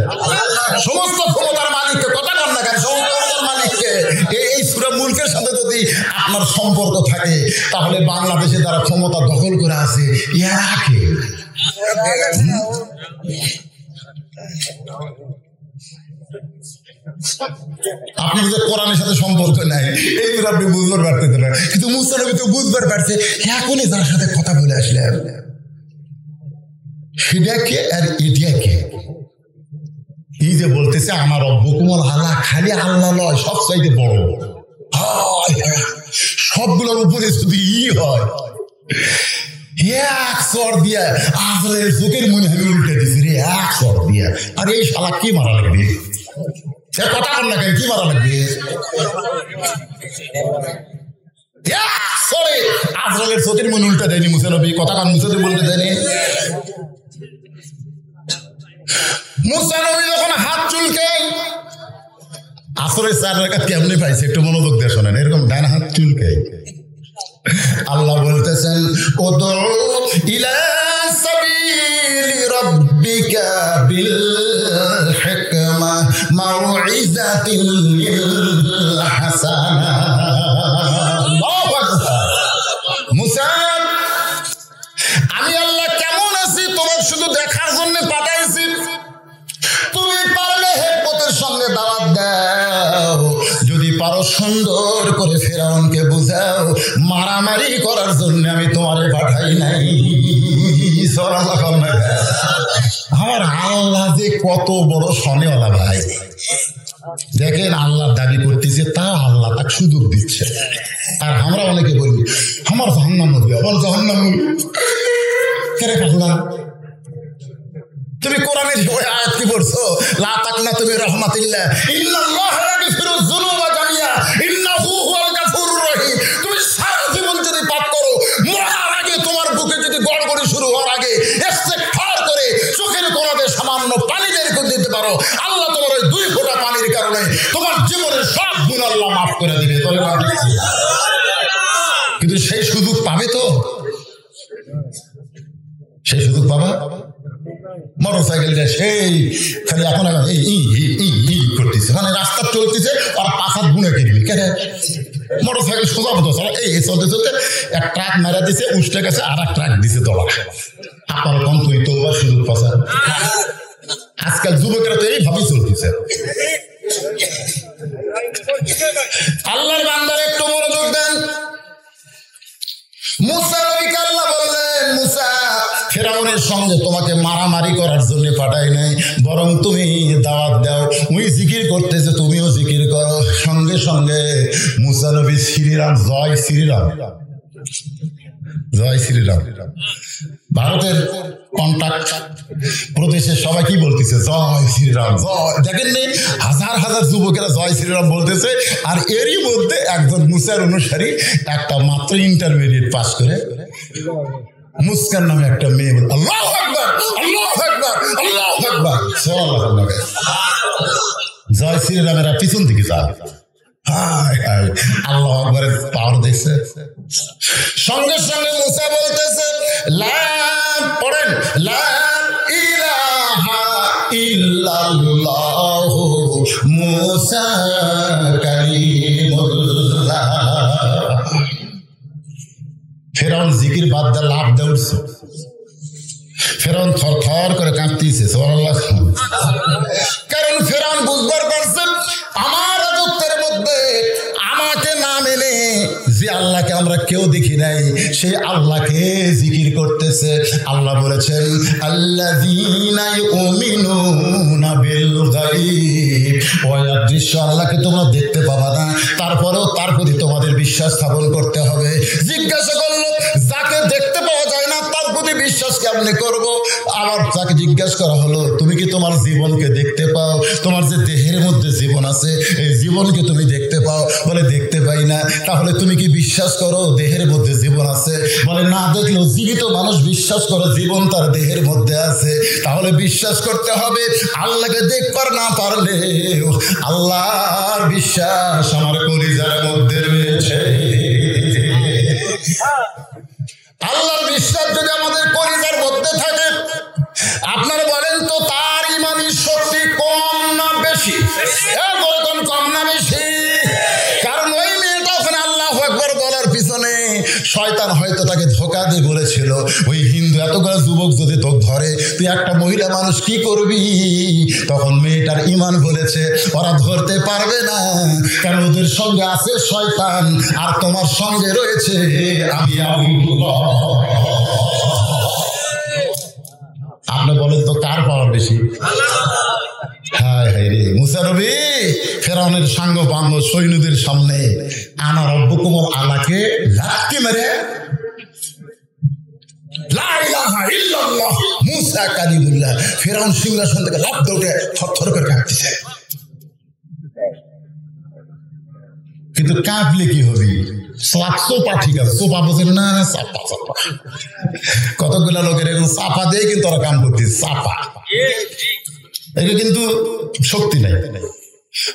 সমস্ত ক্ষমতার মালিককে। কথা বল না কেন? সমস্ত ক্ষমতার মালিককে। এই সূরা মুলকের সাথে যদি আপনার সম্পর্ক থাকে, তাহলে বাংলাদেশে যারা ক্ষমতা দখল করে আছে এরা কে? আপনার যে কোরআনের সাথে সম্পর্ক নাই, এই তো আপনি বুঝবার পারতেন না, কিন্তু মুসা নবী তো বুঝবার পারছে। এখনই যার সাথে কথা বলে আসলেন সেটা কে আর এটা কে? এই যে বলতেছে আমার রব্বুকুমুল আলা, খালি আল্লাহ নয়, সব চাইতে বড়। সবগুলোর উপরে যদি হয়, এক চর দিয়া আজরের চোখের মনে আমি উল্টে দিছি রে, এক চর দিয়া। আর এই শালা কি মারা লাগবে? সে কথা বল না কেন, কি মারা লাগবে? আজরাইলের চোখের মনে উল্টে দেয়নি মুসা নবী, কথা কান মুসা নবী বলতে দেয়নি। মুসা নবী যখন হাত চুলকে আসরের 4 রাকাত কেমনে পাইছে একটু মনোযোগ দিয়ে শোনেন। এরকম ডান হাত চুলকে আল্লাহ বলতেছেন, উদউ ইলা সাবিলি রাব্বিকা বিল হিকমা মাউইযাতিল হাসানা। আল্লাহু আকবার। মুসা, আমি আল্লাহ কেমন আছি তোমার শুধু দেখার জন্য পাঠাইছি। তুমি পারলে হিকমতের সঙ্গে দাওয়াত দাও, যদি পারো সুন্দর করে ফেরাউনকে বুঝাও। মারামারি করার জন্য আমি তোমারে পাঠাই নাই। আমার আল্লাহ যে কত বড় সনেওয়ালা ভাই, দেখেন আল্লাহ দাবি করতেছে, তা আল্লাহ তাকে সুযোগ দিচ্ছে। আর আমরা অনেকে বলি আমার জাহান্নাম হবে, আমার জাহান্নাম হবে। কেরে পাগলা, তুমি কোরআনের আয়াত কি পড়ছো? লা তাকনাতু মির রাহমাতিল্লাহ, ইন্নাল্লাহা ইয়াগফিরুয যুনুবা জামিআ ইন্নাহু হুয়াল গাফুরুর রহিম। তুমি সারা জীবন যদি পাপ করো, মরার আগে তোমার বুকে যদি গড়গড়ি শুরু হওয়ার আগে ইস্তেগফার করে চোখের কোণাতে সামান্য পানি বের করে দিতে পারো, আল্লাহ তোমার ওই 2 ফোঁটা পানির কারণে তোমার জীবনের সব গুনাহ আল্লাহ মাফ করে দিবে। কিন্তু সেই সুযোগ পাবে তো? সেই সুযোগ পাবা? মোটর সাইকেলটা সেই খালি এখন করতেছে, মানে রাস্তা চলতেছে আর পাখাত গুনে কিনবি কেন? মোটর সাইকেল সোজা মতো এই চলতে চলতে এক ট্রাক মারা দিছে, উষ্ঠে গেছে, আর এক ট্রাক দিছে দলা। আপনার কম তুই তো সুযোগ পাশা। আজকাল যুবকেরা তো এইভাবেই চলতেছে। আল্লাহর বান্দার একটু মনোযোগ দেন। মুসা নবীকে আল্লাহ বললেন, মুসা ফেরাউনের সঙ্গে তোমাকে মারামারি করার জন্য পাঠাই নাই, বরং তুমি দাওয়াত দাও। উনি জিকির করতেছে, তুমিও জিকির করো। সঙ্গে সঙ্গে মুসা নবী শ্রীরাম, জয় শ্রীরাম, জয় শ্রীরাম। ভারতের কন্ট্রাক্ট প্রদেশে সবাই কি বলতেছে? জয় শ্রীরাম, জয়। দেখেননি হাজার হাজার যুবকেরা জয় শ্রীরাম বলতেছে, আর এরই মধ্যে একজন মুসার অনুসারী একটা মাত্র ইন্টারমিডিয়েট পাস করে মুস্কান নামে একটা মেয়ে বলে আল্লাহু আকবার, আল্লাহু আকবার, আল্লাহু আকবার, সুবহানাল্লাহ। জয় শ্রীরামের পিছন দিকে যায়। আল্লাহু আকবারের পাওয়ার দেখছে। সঙ্গে সঙ্গে মুসা বলতেছে, লা পড়েন, লা ইলাহা ইল্লাল্লাহু মুসা কালিমুল্লাহ। ফেরাউন জিকির বাদ দা লাভ দৌড়ছে। ফেরাউন থর থর করে কাঁপতেছে, সুবহানাল্লাহ। কারণ ফেরাউন বুঝবার পারছেন আমার রাজত্বের মধ্যে আমাকে না মেনে যে আল্লাহকে আমরা কেউ দেখি নাই, সেই আল্লাহকে জিকির করতেছে। আল্লাহ বলেছেন, আল্লাযীনা ইউমিনুনা বিল গায়ব, ওই অদৃশ্য আল্লাহকে তোমরা দেখতে পাবা না, তারপরেও তার প্রতি তোমাদের বিশ্বাস স্থাপন করতে হবে। জিজ্ঞাসা করলো, যাকে দেখতে পাওয়া যায় না তার প্রতি বিশ্বাস কেমনে করব? আবার যাকে জিজ্ঞাসা করা হলো, তুমি কি তোমার জীবনকে দেখতে পাও? তোমার যে দেহের মধ্যে জীবন আছে, এই জীবনকে তুমি দেখতে পাও? বলে দেখতে পাই না। তাহলে তুমি কি বিশ্বাস করো দেহের মধ্যে জীবন আছে? বলে না দেখলেও জীবিত মানুষ বিশ্বাস করো জীবন তার দেহের মধ্যে আছে। তাহলে বিশ্বাস করতে হবে। আল্লাহকে দেখবার না পারলে আল্লাহর বিশ্বাস আমার কলিজার মধ্যে রয়েছে। আল্লাহর বিশ্বাস যদি আমাদের কলিজার মধ্যে থাকে, আপনারা বলেন তো তার ইমানি শক্তি কম না বেশি? কম না বেশি? কারণ ওই মেয়েটা ওখানে আল্লাহু আকবার বলার পিছনে শয়তান হয়তো তাকে ধোঁকা দিয়ে বলেছিল, ওই হিন্দু এতগুলো যুবক যদি তোকে ধরে তুই একটা মহিলা মানুষ কি করবি? তখন মেয়েটার ইমান বলেছে ওরা ধরতে পারবে না, কারণ ওদের সঙ্গে আছে শয়তান আর তোমার সঙ্গে রয়েছে আমি আল্লাহ। আপনি বলেন তো কার পাওয়ার বেশি? হায় হায় রে, মুসা নবী ফেরাউনের সাঙ্গ বাঙ্গ সৈন্যদের সামনে আনা রব্বুকুম আলাকে লাথি মেরে লা ইলাহা ইল্লাল্লাহ মুসা কালিমুল্লাহ, ফেরাউন সিংহাসন থেকে লাফ দৌড়ে থরথর করে কাঁপতেছে। কিন্তু কাঁপলে কি হবে? সোপা ঠিক আছে, সোপা বোঝেন না, চাপা চাপা। কতগুলা লোকের এরকম চাপা দিয়ে কিন্তু ওরা কাম করতেছে, চাপা। এটা কিন্তু শক্তি নাই।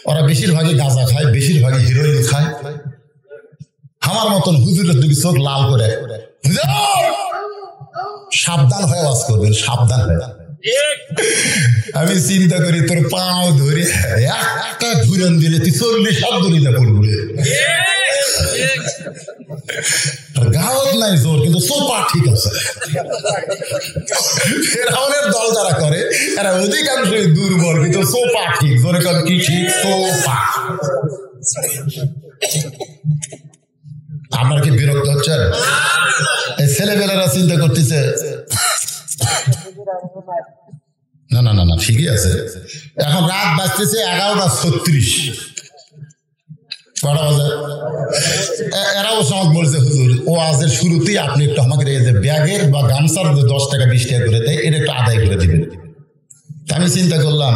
ওরা বেশিরভাগই গাঁজা খায়, বেশিরভাগই হিরোইন খায়। আমার মতন হুজুরের দিকে চোখ লাল করে সাবধান হয়ে ওয়াজ করবেন, সাবধান হয়ে। আমি চিন্তা করি তোর পাও ধরে একটা ঘুরন দিলে তুই 40 হাত ধরি না পড়বে। গাওয়াত নাই জোর, কিন্তু সোপা ঠিক আছে। ফেরাউনের দল যারা করে এরা অধিকাংশই দুর্বল, কিন্তু সোপা ঠিক। জোরে কর কি ঠিক? সোপা। আপনার কি বিরক্ত হচ্ছে? এই ছেলেমেয়েরা চিন্তা করতেছে না না না না ঠিকই আছে। এখন রাত বাজতেছে 11:36। কটা বাজে? এরাও সমাজ বলছে হুজুর ও আজের শুরুতেই আপনি একটু আমাকে ব্যাগের বা গামছার 10 টাকা 20 টাকা করে দেয়, এটা একটু আদায় করে দিবেন। আমি চিন্তা করলাম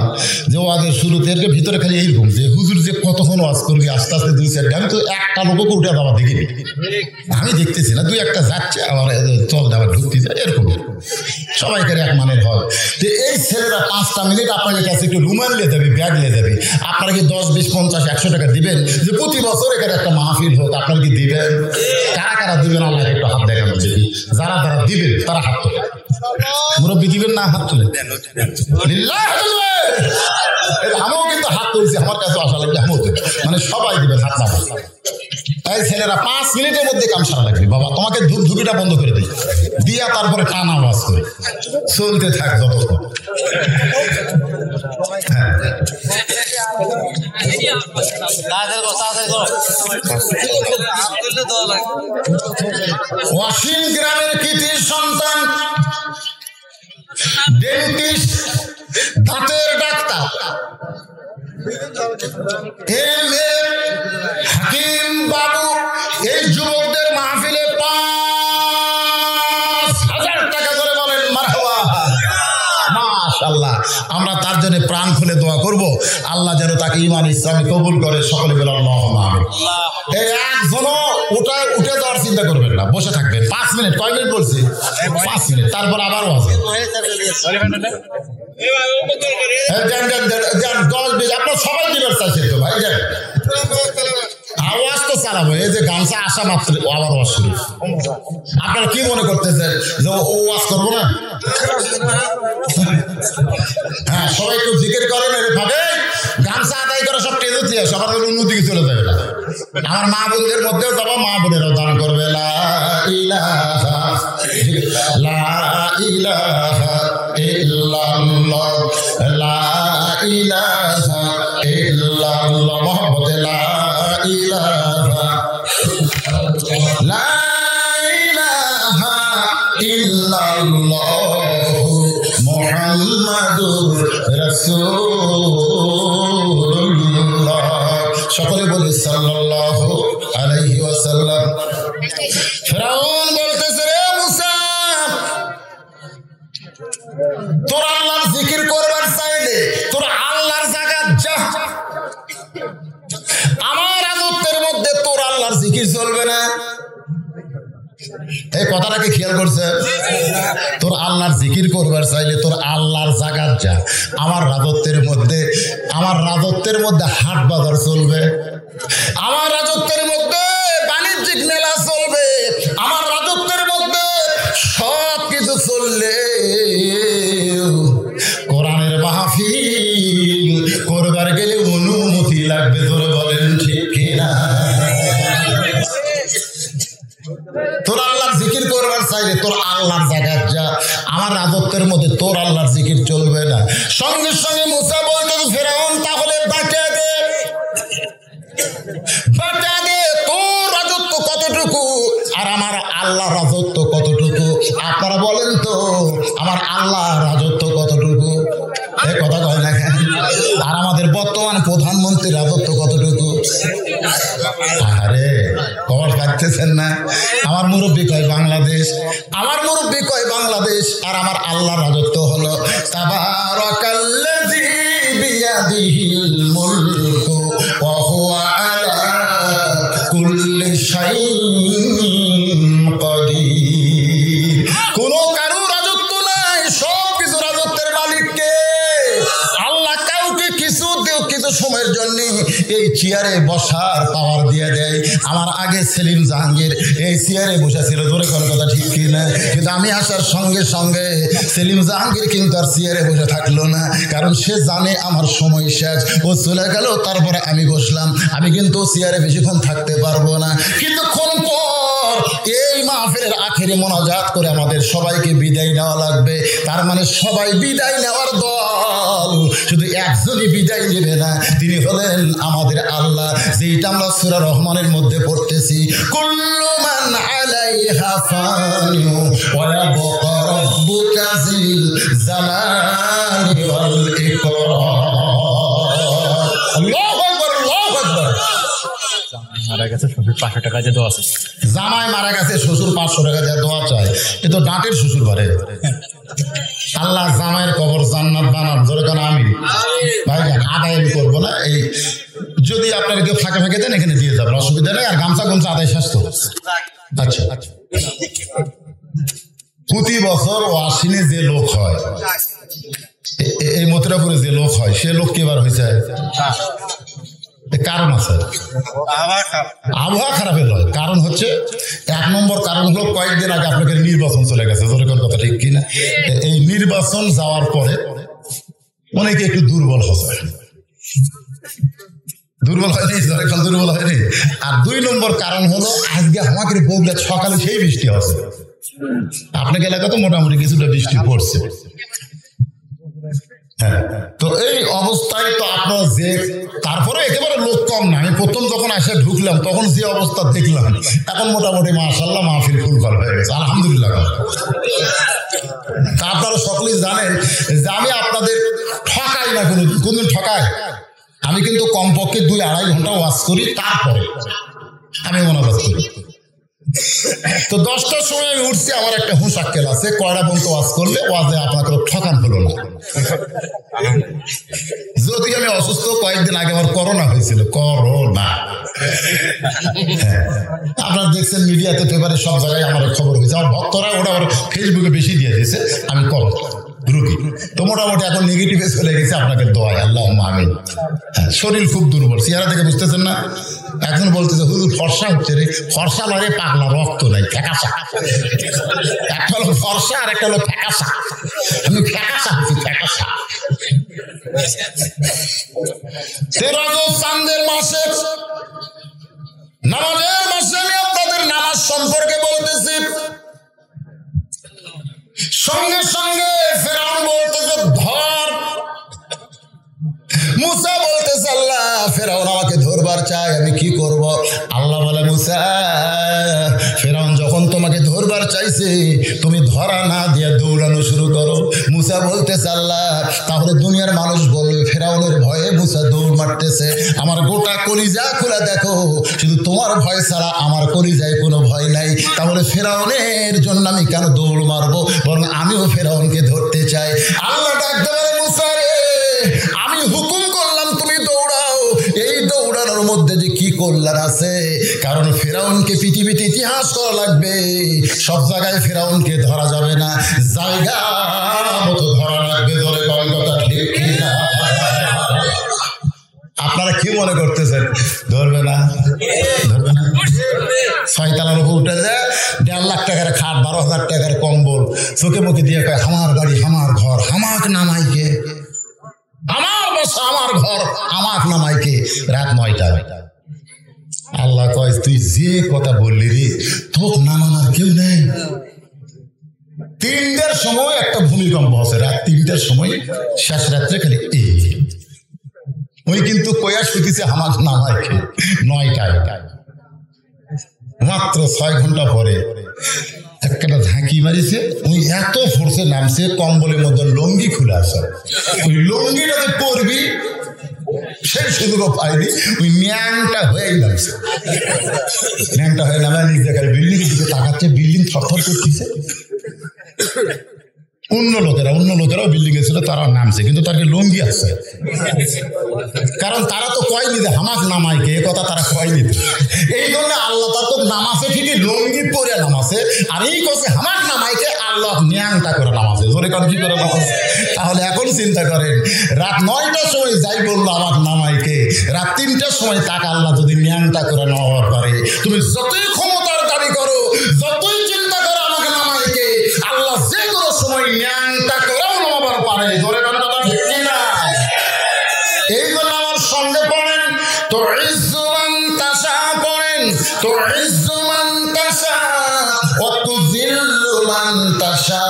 যে ও আগে শুরুতে এর ভিতরে খালি এইরকম যে হুজুর যে কতক্ষণ ওয়াজ করবি আস্তে আস্তে 2-4টা। আমি তো একটা লোককে উঠে যাওয়া দেখিনি, আমি দেখতেছি না, 2-1টা যাচ্ছে আবার চল আবার ঢুকতে যায়, এরকম সবাইকার এক মানের হয়। তো এই ছেলেরা 5টা মিনিট আপনাদের কাছে একটু রুমাল নিয়ে যাবে, ব্যাগ নিয়ে যাবে, আপনারা কি 10, 20, 50, 100 টাকা দিবেন যে প্রতি বছর এখানে একটা মাহফিল হোক? আপনারা কি দিবেন? কারা কারা দিবেন আল্লাহ একটু হাত দেখানো দেখি। যারা যারা দিবেন তারা হাত তোলে। মুরব্বী দিবেন না? হাত তুলে। আমিও কিন্তু হাত তুলছি, আমার কাছে আসা লাগবে, আমিও মানে সবাই দিবেন হাত না। এই ছেলেরা 5 মিনিটের মধ্যে কাম সারা লাগবে। বাবা তোমাকে ধুপধুপিটা বন্ধ করে দিই, দিয়া তারপরে টান আওয়াজ করে চলতে থাক যতক্ষণ। অসীম গ্রামের কৃতি সন্তান, ডেন্টিস্ট, দাঁতের ডাক্তার, হাকিম বাবু, এই যুবকদের মাহফিলে 5,000 টাকা করে বলেন মারহাবা। মাশাআল্লাহ, আমরা তার জন্য প্রাণ খুলে দোয়া করব, আল্লাহ যেন তাকে ঈমান ইসলামে কবুল করে। সকলে বলে আল্লাহুম্মা আমিন। এই একজনও উঠে যাওয়ার চিন্তা করবেন না, বসে থাকবেন 5 মিনিট। কয় মিনিট বলছি? 5 মিনিট। তারপর আবারও আছে আপনার সবাই দিবেন চাইছেন তো ভাই, যান আওয়াজ তো চালাবো। এই যে গামছা আসা মাত্র আবার ওয়াজ শুরু। আপনারা কি মনে করতেছেন যে ও ওয়াজ করবো না? হ্যাঁ, সবাই একটু জিকির করেন, ভাবে গামছা আদায় করে সব টেজে দিয়ে সবার অন্যদিকে চলে যাবে না। আমার মা বোনদের মধ্যেও যাবো, মা বোনেরাও দান করবে। লা ইলাহা ইল্লাল্লাহ, লা ইলাহা ইল্লাল্লাহ, মুহাম্মাদে লা ইলাহা ইল্লাল্লাহ মুহাম্মাদুর রাসূলুল্লাহ। সকলে বলি সাল্লাল্লাহু আলাইহি ওয়াসাল্লাম। ফিরআউন বলতেছে, রে মুসা, তোর আল্লাহর জিকির করবার চাইলে তোর আল্লাহর জায়গা যা। আমার রাজত্বের মধ্যে তোর আল্লাহর জিকির চলবে না। এই কথাটাকে খেয়াল করছে? তোর আল্লাহর জিকির করবার চাইলে তোর আল্লাহর জায়গা যা। আমার রাজত্বের মধ্যে হাট বাজার চলবে, আমার রাজত্বের মধ্যে বাণিজ্যিক মেলা চলবে, আমার রাজত্বের মধ্যে সব কিছু চললে কোরআনের মাহফিল করবার গেলে অনুমতি লাগবে। ধরে বলেন ঠিক কিনা? তোর আল্লাহর জিকির করবার চাইলে তোর আল্লাহর জায়গা যা। আমার রাজত্বের মধ্যে তোর আল্লাহর জিকির চলবে না। সঙ্গে সঙ্গে মুসা বলতে, ফেরাউন তাহলে বাঁচা দে, বাঁচা দে। তোর রাজত্ব কতটুকু আর আমার আল্লাহর রাজত্ব কতটুকু? আপনারা বলেন তো, আমার আল্লাহর রাজত্ব কতটুকু? এই কথা কয় না কেন? আর আমাদের বর্তমান প্রধানমন্ত্রীর রাজত্ব কতটুকু? আরে খবর পাচ্ছেন না? আমার মুরব্বী কয় বাংলাদেশ, আমার মুরব্বী কয় বাংলাদেশ, আর আমার আল্লাহর রাজত্ব হলো তাবারাকাল্লাযী বিয়াদিহিল মুলকু ওয়া হুয়া আলা কুল্লি শাইইন কাদির। কোন কারো রাজত্ব নাই, সব কিছু রাজত্বের মালিক কে? আল্লাহ কাউকে কিছু সময়ের জন্য এই চেয়ারে বসার পাওয়ার দিয়ে দেয়। আমার আগে সেলিম জাহাঙ্গীর এই চেয়ারে বসেছিল, ধরে কোন কথা ঠিক কিনা? কিন্তু আমি আসার সঙ্গে সঙ্গে সেলিম জাহাঙ্গীর কিন্তু আর চেয়ারে বসে থাকলো না, কারণ সে জানে আমার সময় শেষ, ও চলে গেল। তারপরে আমি বসলাম, আমি কিন্তু চেয়ারে বেশিক্ষণ থাকতে পারবো না। কিছুক্ষণ পর এই মাহফিলের আখেরি মোনাজাত করে আমাদের সবাইকে বিদায় নেওয়া লাগবে। তার মানে সবাই বিদায় নেওয়ার দল, শুধু একজনই বিদায় নেবে না, তিনি হলেন আমাদের আল্লাহ। যেটা আমরা সূরা রহমানের মধ্যে পড়তেছি, কুল্লু মান আলাইহা ফানি ওয়া ইয়াবকা রাব্বুকা যিল জালালি ওয়াল ইকরাম। আল্লাহু আকবার, আল্লাহু আকবার। মারা গেছে শ্বশুর 500 টাকা দিয়ে দোয়া আছে। জামাই মারা গেছে, শ্বশুর 500 টাকা দিয়ে দোয়া চায়। এ তো ডাঁটের শ্বশুর বাড়ে। আল্লাহ জামাইয়ের কবর জান্নাত বানান, জোরে কেন আমি ভাইজান আদায় আমি করবো না। এই যদি আপনারা কেউ ফাঁকে ফাঁকে দেন এখানে দিয়ে যাবেন, অসুবিধা নেই। আর গামছা আদায় শেষ তো। আচ্ছা, প্রতি বছর ওয়াসিনে যে লোক হয়, এই মথুরাপুরে যে লোক হয়, সে লোক কি এবার হয়েছে? কারণ আছে, আবহাওয়া খারাপের নয়, কারণ হচ্ছে 1 নম্বর কারণ হলো কয়েকদিন আগে আপনাদের নির্বাচন চলে গেছে, যেরকম কথা ঠিক কিনা? এই নির্বাচন যাওয়ার পরে অনেকে একটু দুর্বল হচ্ছে, দুর্বল হয়নি, দুর্বল হয়নি। আর 2 নম্বর কারণ হলো আজকে আমাকে বললে সকালে সেই বৃষ্টি হচ্ছে, আপনাকে এলাকা তো মোটামুটি কিছুটা বৃষ্টি পড়ছে। হ্যাঁ, তো এই অবস্থায় তো আপনার যে, তারপরে একেবারে লোক কম না, আমি প্রথম যখন আসে ঢুকলাম তখন যে অবস্থা দেখলাম, এখন মোটামুটি মাশাআল্লাহ মাহফিল ফুলফল হয়ে গেছে, আলহামদুলিল্লাহ। তা আপনারা সকলেই জানেন যে আমি আপনাদের ঠকাই না, কোনদিন ঠকাই? আমি কিন্তু কমপক্ষে 2-2.5 ঘন্টা ওয়াজ করি, তারপরে আমি মোনাজাত করি। তো 10টার সময় আমি উঠছি, আমার একটা হুঁশাক্কেল আছে, কয়টা পর্যন্ত ওয়াজ করলে ওয়াজে আপনাকে ঠকান হলো না। যদি আমি অসুস্থ, কয়েকদিন আগে আমার করোনা হয়েছিল, করোনা। আপনারা দেখছেন মিডিয়াতে, পেপারে, সব জায়গায় আমার খবর হয়েছে। আমার ভক্তরা ওটা আবার ফেসবুকে বেশি দিয়ে দিয়েছে আমি করোনা রোগী। তো মোটামুটি এখন নেগেটিভে চলে গেছে, আপনাকে দোয়াই, আল্লাহুম্মা আমিন। শরীর খুব দুর্বল, চেহারা দেখে বুঝতেছেন না? এখন বলতেছে হুজুর ফর্সা হচ্ছে রে, ফর্সা নয় রে পাগলা, রক্ত নাই, ফ্যাকাসা। একটা হলো ফর্সা আর একটা হলো ফ্যাকাসা, আমি ফ্যাকাসা হচ্ছি, ফ্যাকাসা। 13 চাঁদের মাসে, নামাজের মাসে আমি আপনাদের নামাজ সম্পর্কে বলতেছি। সঙ্গে সঙ্গে ফেরাউন বলতেছে ধর, মুসা বলতেছে আল্লাহ ফেরাউন আমাকে ধরবার চায়, আমি কি করব? আল্লাহ বলে মুসা, ফেরাউন যখন তোমাকে ধরবার চাইছে তুমি ধরা না দিয়ে দৌড়ানো শুরু করো। মুসা বলতেছে আল্লাহ তাহলে দুনিয়ার মানুষ বলবে ফেরাউনের ভয়ে মুসা দৌড় মারতেছে, আমার গোটা কলিজা খুলে দেখো, শুধু তোমার ভয় ছাড়া আমার কলিজায় কোনো ভয় নাই, তাহলে ফেরাউনের জন্য আমি কেন দৌড় মারবো, বরং আমিও ফেরাউনকে ধরতে চাই। আল্লাহ ডাকতে বলে মুসা রে, আমি হুকুম করলাম তুমি দৌড়াও, এই দৌড়ানোর মধ্যে যে কি কল্যাণ আছে, কারণ ফেরাউনকে পৃথিবীতে ইতিহাস করা লাগবে, সব জায়গায় ফেরাউনকে ধরা যাবে না, জায়গা মতো ধরা লাগবে। ধরে কথা ঠিক কিনা? আপনারা কি মনে করতেছেন ধরবে না? ধরবে না? 6 তলার উপর উঠে যায়, 1.5 লাখ টাকার খাট, 12,000 টাকার কম্বল, চোখে মুখে দিয়ে কয় আমার গাড়ি আমার ঘর, আমাকে নামাইকে, আমার বাসা আমার ঘর, আমাকে নামাইকে। রাত 9টায় আল্লাহ কয় তুই যে কথা বললি রে, তোর নামানোর কেউ নেই। 3টার সময় একটা ভূমিকম্প হচ্ছে, রাত 3টার সময়, শেষ রাত্রে খালি ওই কিন্তু কয়া শুকিছে আমাকে নামাইকে 9টায়। মাত্র 6 ঘন্টা পরে একটা ঝাঁকি মারিছে, ওই এত ফোর্সে নামছে, কম্বলের মধ্যে লঙ্গি খুলে আসে, ওই লঙ্গিটাতে পড়বি সেই সুযোগও পাইনি, ওই ন্যাংটা হয়েই নামছে। ন্যাংটা হয়ে নামে নিজ জায়গায় বিল্ডিং দিকে তাকাচ্ছে, বিল্ডিং থরথর করতেছে। অন্য লোকেরাও বিল্ডিং এ ছিল, তারা নামছে, কিন্তু তার লঙ্গি আছে, কারণ তারা তো কয়নি যে হামাক নামাইকে, এ কথা তারা কয়নি। এই জন্য আল্লাহ তার তো নামাছে ঠিকই, লঙ্গি পরে নামাছে, আর এই কথা হামাক নামাইকে আল্লাহ ন্যাংটা করে নামাছে। ধরে কারণ কি করে নামাছে? তাহলে এখন চিন্তা করেন, রাত 9টার সময় যাই বললো আমার নামাইকে, রাত 3টার সময় তাকে আল্লাহ যদি ন্যাংটা করে নামাবার পারে, তুমি যতই ক্ষমতার দাবি করো, যতই চিন্তা করো আমাকে নামাইকে, আল্লাহ যে কোনো সময় ন্যাংটা করেও নামাবার পারে। ধরে কথা ঠিক কিনা? এই জন্য আমার সঙ্গে পড়েন তো ইজ্জুমান তাশা, পড়েন তো ইজ্জুমান তাশা ওয়া তুযিল্লু মান তাশা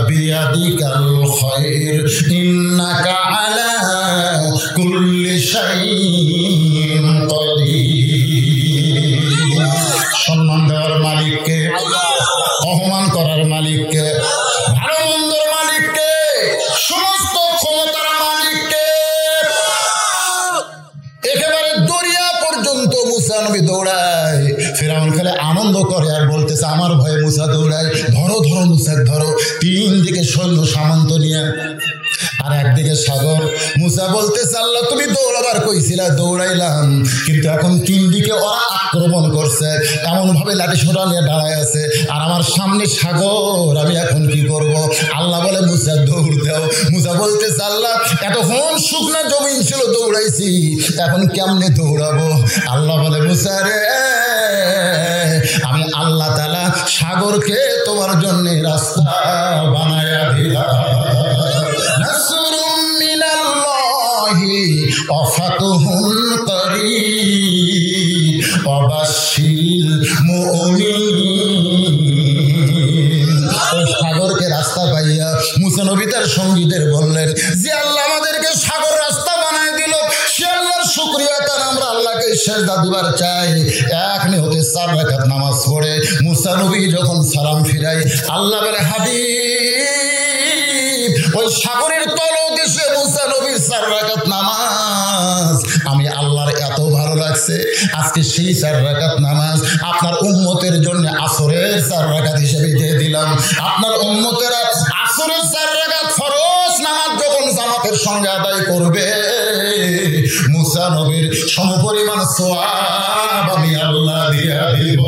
বিয়াদিকাল খায়র ইন্নাকা আলা কুল্লি শাইইন কাদির। সম্মান দেওয়ার মালিককে, অপমান করার মালিককে, ভালো মন্দর মালিককে, সমস্ত ক্ষমতার মালিককে। একেবারে দরিয়া পর্যন্ত মুসা নবী দৌড়ায়, ফেরাউন খেলে আনন্দ করে আর বলতেছে আমার ভয়ে মুসা দৌড়ায়, ধরো ধরো মুসা ধরো। 3 দিকে সৈন্য সামন্ত নিয়ে আর একদিকে সাগর। মুসা বলতেছে আল্লাহ তুমি দৌড়াবার কইছিলা, দৌড়াইলাম, কিন্তু এখন তিন দিকে ওরা আক্রমণ করছে, এমন ভাবে লাঠি সোটা নিয়ে দাঁড়ায় আছে, আর আমার সামনে সাগর, আমি এখন কি করব? আল্লাহ বলে মুসা দৌড় দাও। মুসা বলতেছে আল্লাহ এতক্ষণ শুকনা জমিন ছিল দৌড়াইছি, এখন কেমনে দৌড়াবো? আল্লাহ বলে মুসা রে, আমি আল্লাহ তাআলা সাগরকে তোমার জন্য রাস্তা বানায়া দিলাম। নাসরুম মিনাল্লাহি ওয়া ফাতহুন করিব ওয়া বাশশিরিল মুমিনিন। সাগরকে রাস্তা পাইয়া মুসা নবী তার সঙ্গীদের বললেন যে আল্লাহ আমাদেরকে সাগর রাস্তা বানায় দিল, সে আল্লাহর শুকরিয়া তার আমরা আল্লাহকে সেজদা দিবার চাই। এক নিয়তে 4 রাকাত নামাজ পড়ে মুসা নবী যখন সালাম ফিরাই, আল্লাহ বলে হাবিব ওই সাগরের তলদেশে মুসা নবীর 4 রাকাত নামাজ আমি আল্লাহর এত ভালো লাগছে, আজকে সেই 4 রাকাত নামাজ আপনার উম্মতের জন্য আসরের 4 রাকাত হিসেবে দিয়ে দিলাম। আপনার উম্মতেরা আসরের 4 রাকাত ফরজ নামাজ যখন জামাতের সঙ্গে আদায় করবে, মুসা নবীর সমপরিমাণ সওয়াব আমি আল্লাহ দিয়া দিব।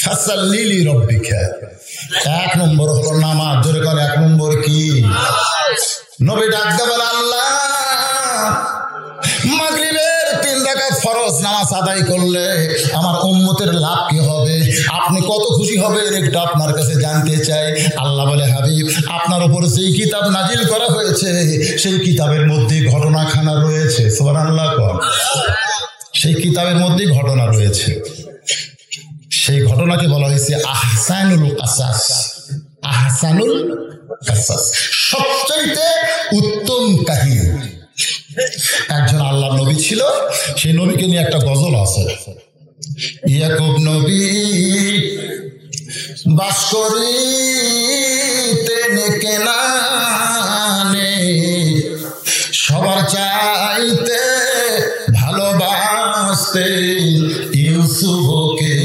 ফাসাল্লি রব্বিকা। 1 নম্বর হলো নামাজ। জোরে করে 1 নম্বর কি? নবী ডাকতে বলে আল্লাহ মাগরিবের 3 রাকাত ফরজ নামাজ আদায় করলে আমার উম্মতের লাভ কি হবে? আপনি কত খুশি হবেন একটু আপনার কাছে জানতে চাই। আল্লাহ বলে হাবিব আপনার উপর যেই কিতাব নাজিল করা হয়েছে সেই কিতাবের মধ্যে ঘটনাখানা রয়েছে। সুবহানাল্লাহ। সেই কিতাবের মধ্যে ঘটনা রয়েছে, সেই ঘটনাকে বলা হয়েছে আহসানুল কাসাস। আহসানুল কাসাস, সবচেয়ে উত্তম কাহিনী। একজন আল্লাহ নবী ছিল, সেই নবীকে নিয়ে একটা গজল আছে। ইয়াকুব নবী বাস করিতেন কেনানে, সবার চাইতে ভালোবাসতেন ইউসুফকে।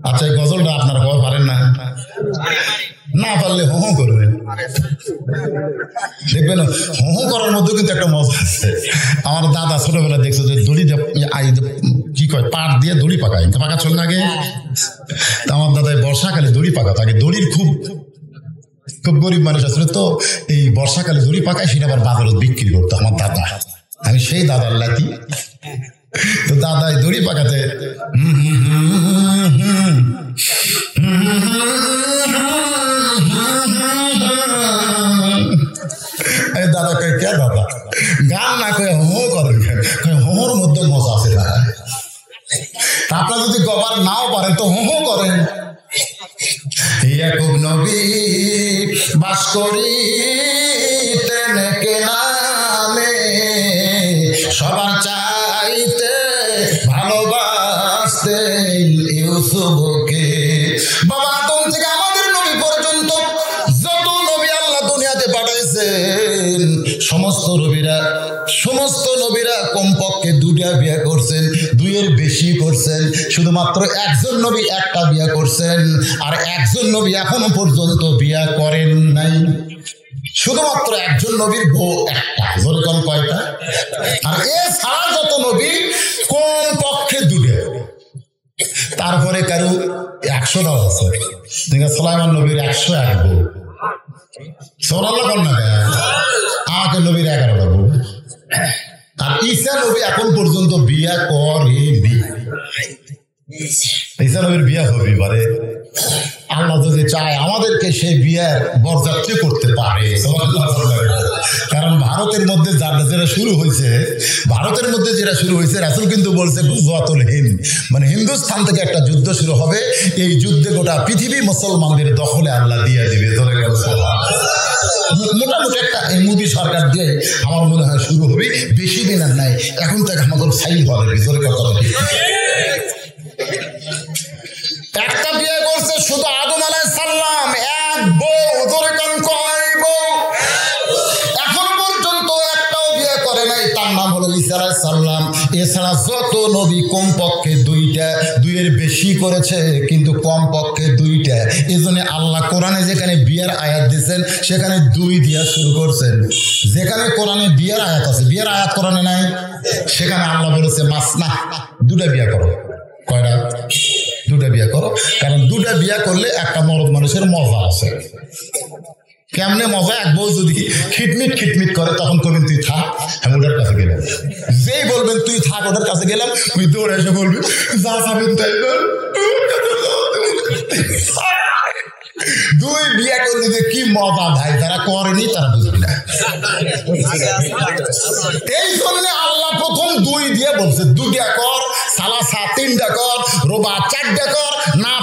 আচ্ছা এই গজলটা আপনারা খবর পারেন না? না পারলে হো করবেন, দেখবেন হো করার মধ্যে কিন্তু একটা মজা আছে। আমার দাদা ছোটবেলা দেখছো যে দড়ি কি কয় পাট দিয়ে দড়ি পাকায়, পাকা চল না আগে। আমার দাদাই বর্ষাকালে দড়ি পাকা থাকে, দড়ির খুব খুব গরিব মানুষ আসলে তো এই বর্ষাকালে দড়ি পাকায়, সেটা আবার বাজারে বিক্রি করতো আমার দাদা। আমি সেই দাদার লাতি, তো দাদাই দড়ি পাকাতে দাদা কয় কে দাদা গান না কয়ে হো করেন, হোর মধ্যে মজা আছে না। আপনারা যদি গবার নাও পারেন তো হো করেন। ইয়াকুব নবী বাস করিতেন কেনানে, সবার চাইতে ভালোবাসতেন ইউসুফকে। বাবা আদম থেকে আমাদের নবী পর্যন্ত যত নবী আল্লাহ দুনিয়াতে পাঠাইছেন, সমস্ত নবীরা কমপক্ষে 2টা বিয়ে করছেন, 2-এর বেশি করছেন। শুধুমাত্র একজন নবী 1টা বিয়ে করছেন, আর একজন নবী এখনো পর্যন্ত বিয়ে করেন নাই। শুধুমাত্র একজন নবীর বউ 1টা। যেরকম কয়টা? আর এছাড়া যত নবী কমপক্ষে 2টা। তারপরে কারো 100টাও আছে। সুলাইমান নবীর 101 বউ। সুবহানাল্লাহ বল না, আমাকে নবীর 11টা বউ। আর ঈসা নবী এখন পর্যন্ত বিয়া করেনি। ঈসা নবীর বিয়া হবে পারে, আল্লাহ যদি চায় আমাদেরকে সেই বিয়ার বরযাত্রী করতে পারে। কারণ ভারতের মধ্যে যেটা শুরু হয়েছে, রাসূল কিন্তু বলছে গুজওয়াতুল হিন্দ, মানে হিন্দুস্তান থেকে একটা যুদ্ধ শুরু হবে। এই যুদ্ধে গোটা পৃথিবী মুসলমানদের দখলে আল্লাহ দিয়ে দিবে। মোটামুটি একটা মোদী সরকার দিয়ে আমার মনে হয় শুরু হবে, বেশি দিন আর নাই। এখন থেকে আমাদের সাইল হবে ভিতরে কথা। একটা বিয়ে করছে শুধু আদম আলাইহিস সালাম, 1 বউ। ধরে কোন কয় বউ? এখন পর্যন্ত একটাও বিয়ে করে নাই। তার নাম হলো ঈসা আলাইহিস সালাম। সাল্লাম এছাড়া যত নবী কমপক্ষে দুইয়ের বেশি করেছে, কিন্তু কমপক্ষে দুইটা। এই জন্য আল্লাহ কোরআনে যেখানে বিয়ের আয়াত দিয়েছেন সেখানে 2 দিয়া শুরু করছেন। যেখানে কোরআনে বিয়ের আয়াত আছে, বিয়ের আয়াত কোরআনে নাই, সেখানে আল্লাহ বলেছে মাসনা, 2টা বিয়ে করো। কয়টা? 2টা বিয়ে করো। কারণ 2টা বিয়ে করলে একটা মরদ মানুষের মজা আছে। কেমনে মজা? এক বউ যদি খিটমিট খিটমিট করে তখন করবেন তুই থাক, আমি ওদের কাছে গেলাম। যেই বলবেন তুই থাক, ওদের কাছে গেলাম, তুই দৌড়ে এসে বলবি যা যাবেন তাই। 2 বিয়ে করলে যে কি মজা ভাই, যারা করেনি তারা বুঝবি না। এই জন্য আল্লাহ প্রথম 2 দিয়ে বলছে 2টা কর, সালাসা 3টা কর, রোবা 4টা কর, না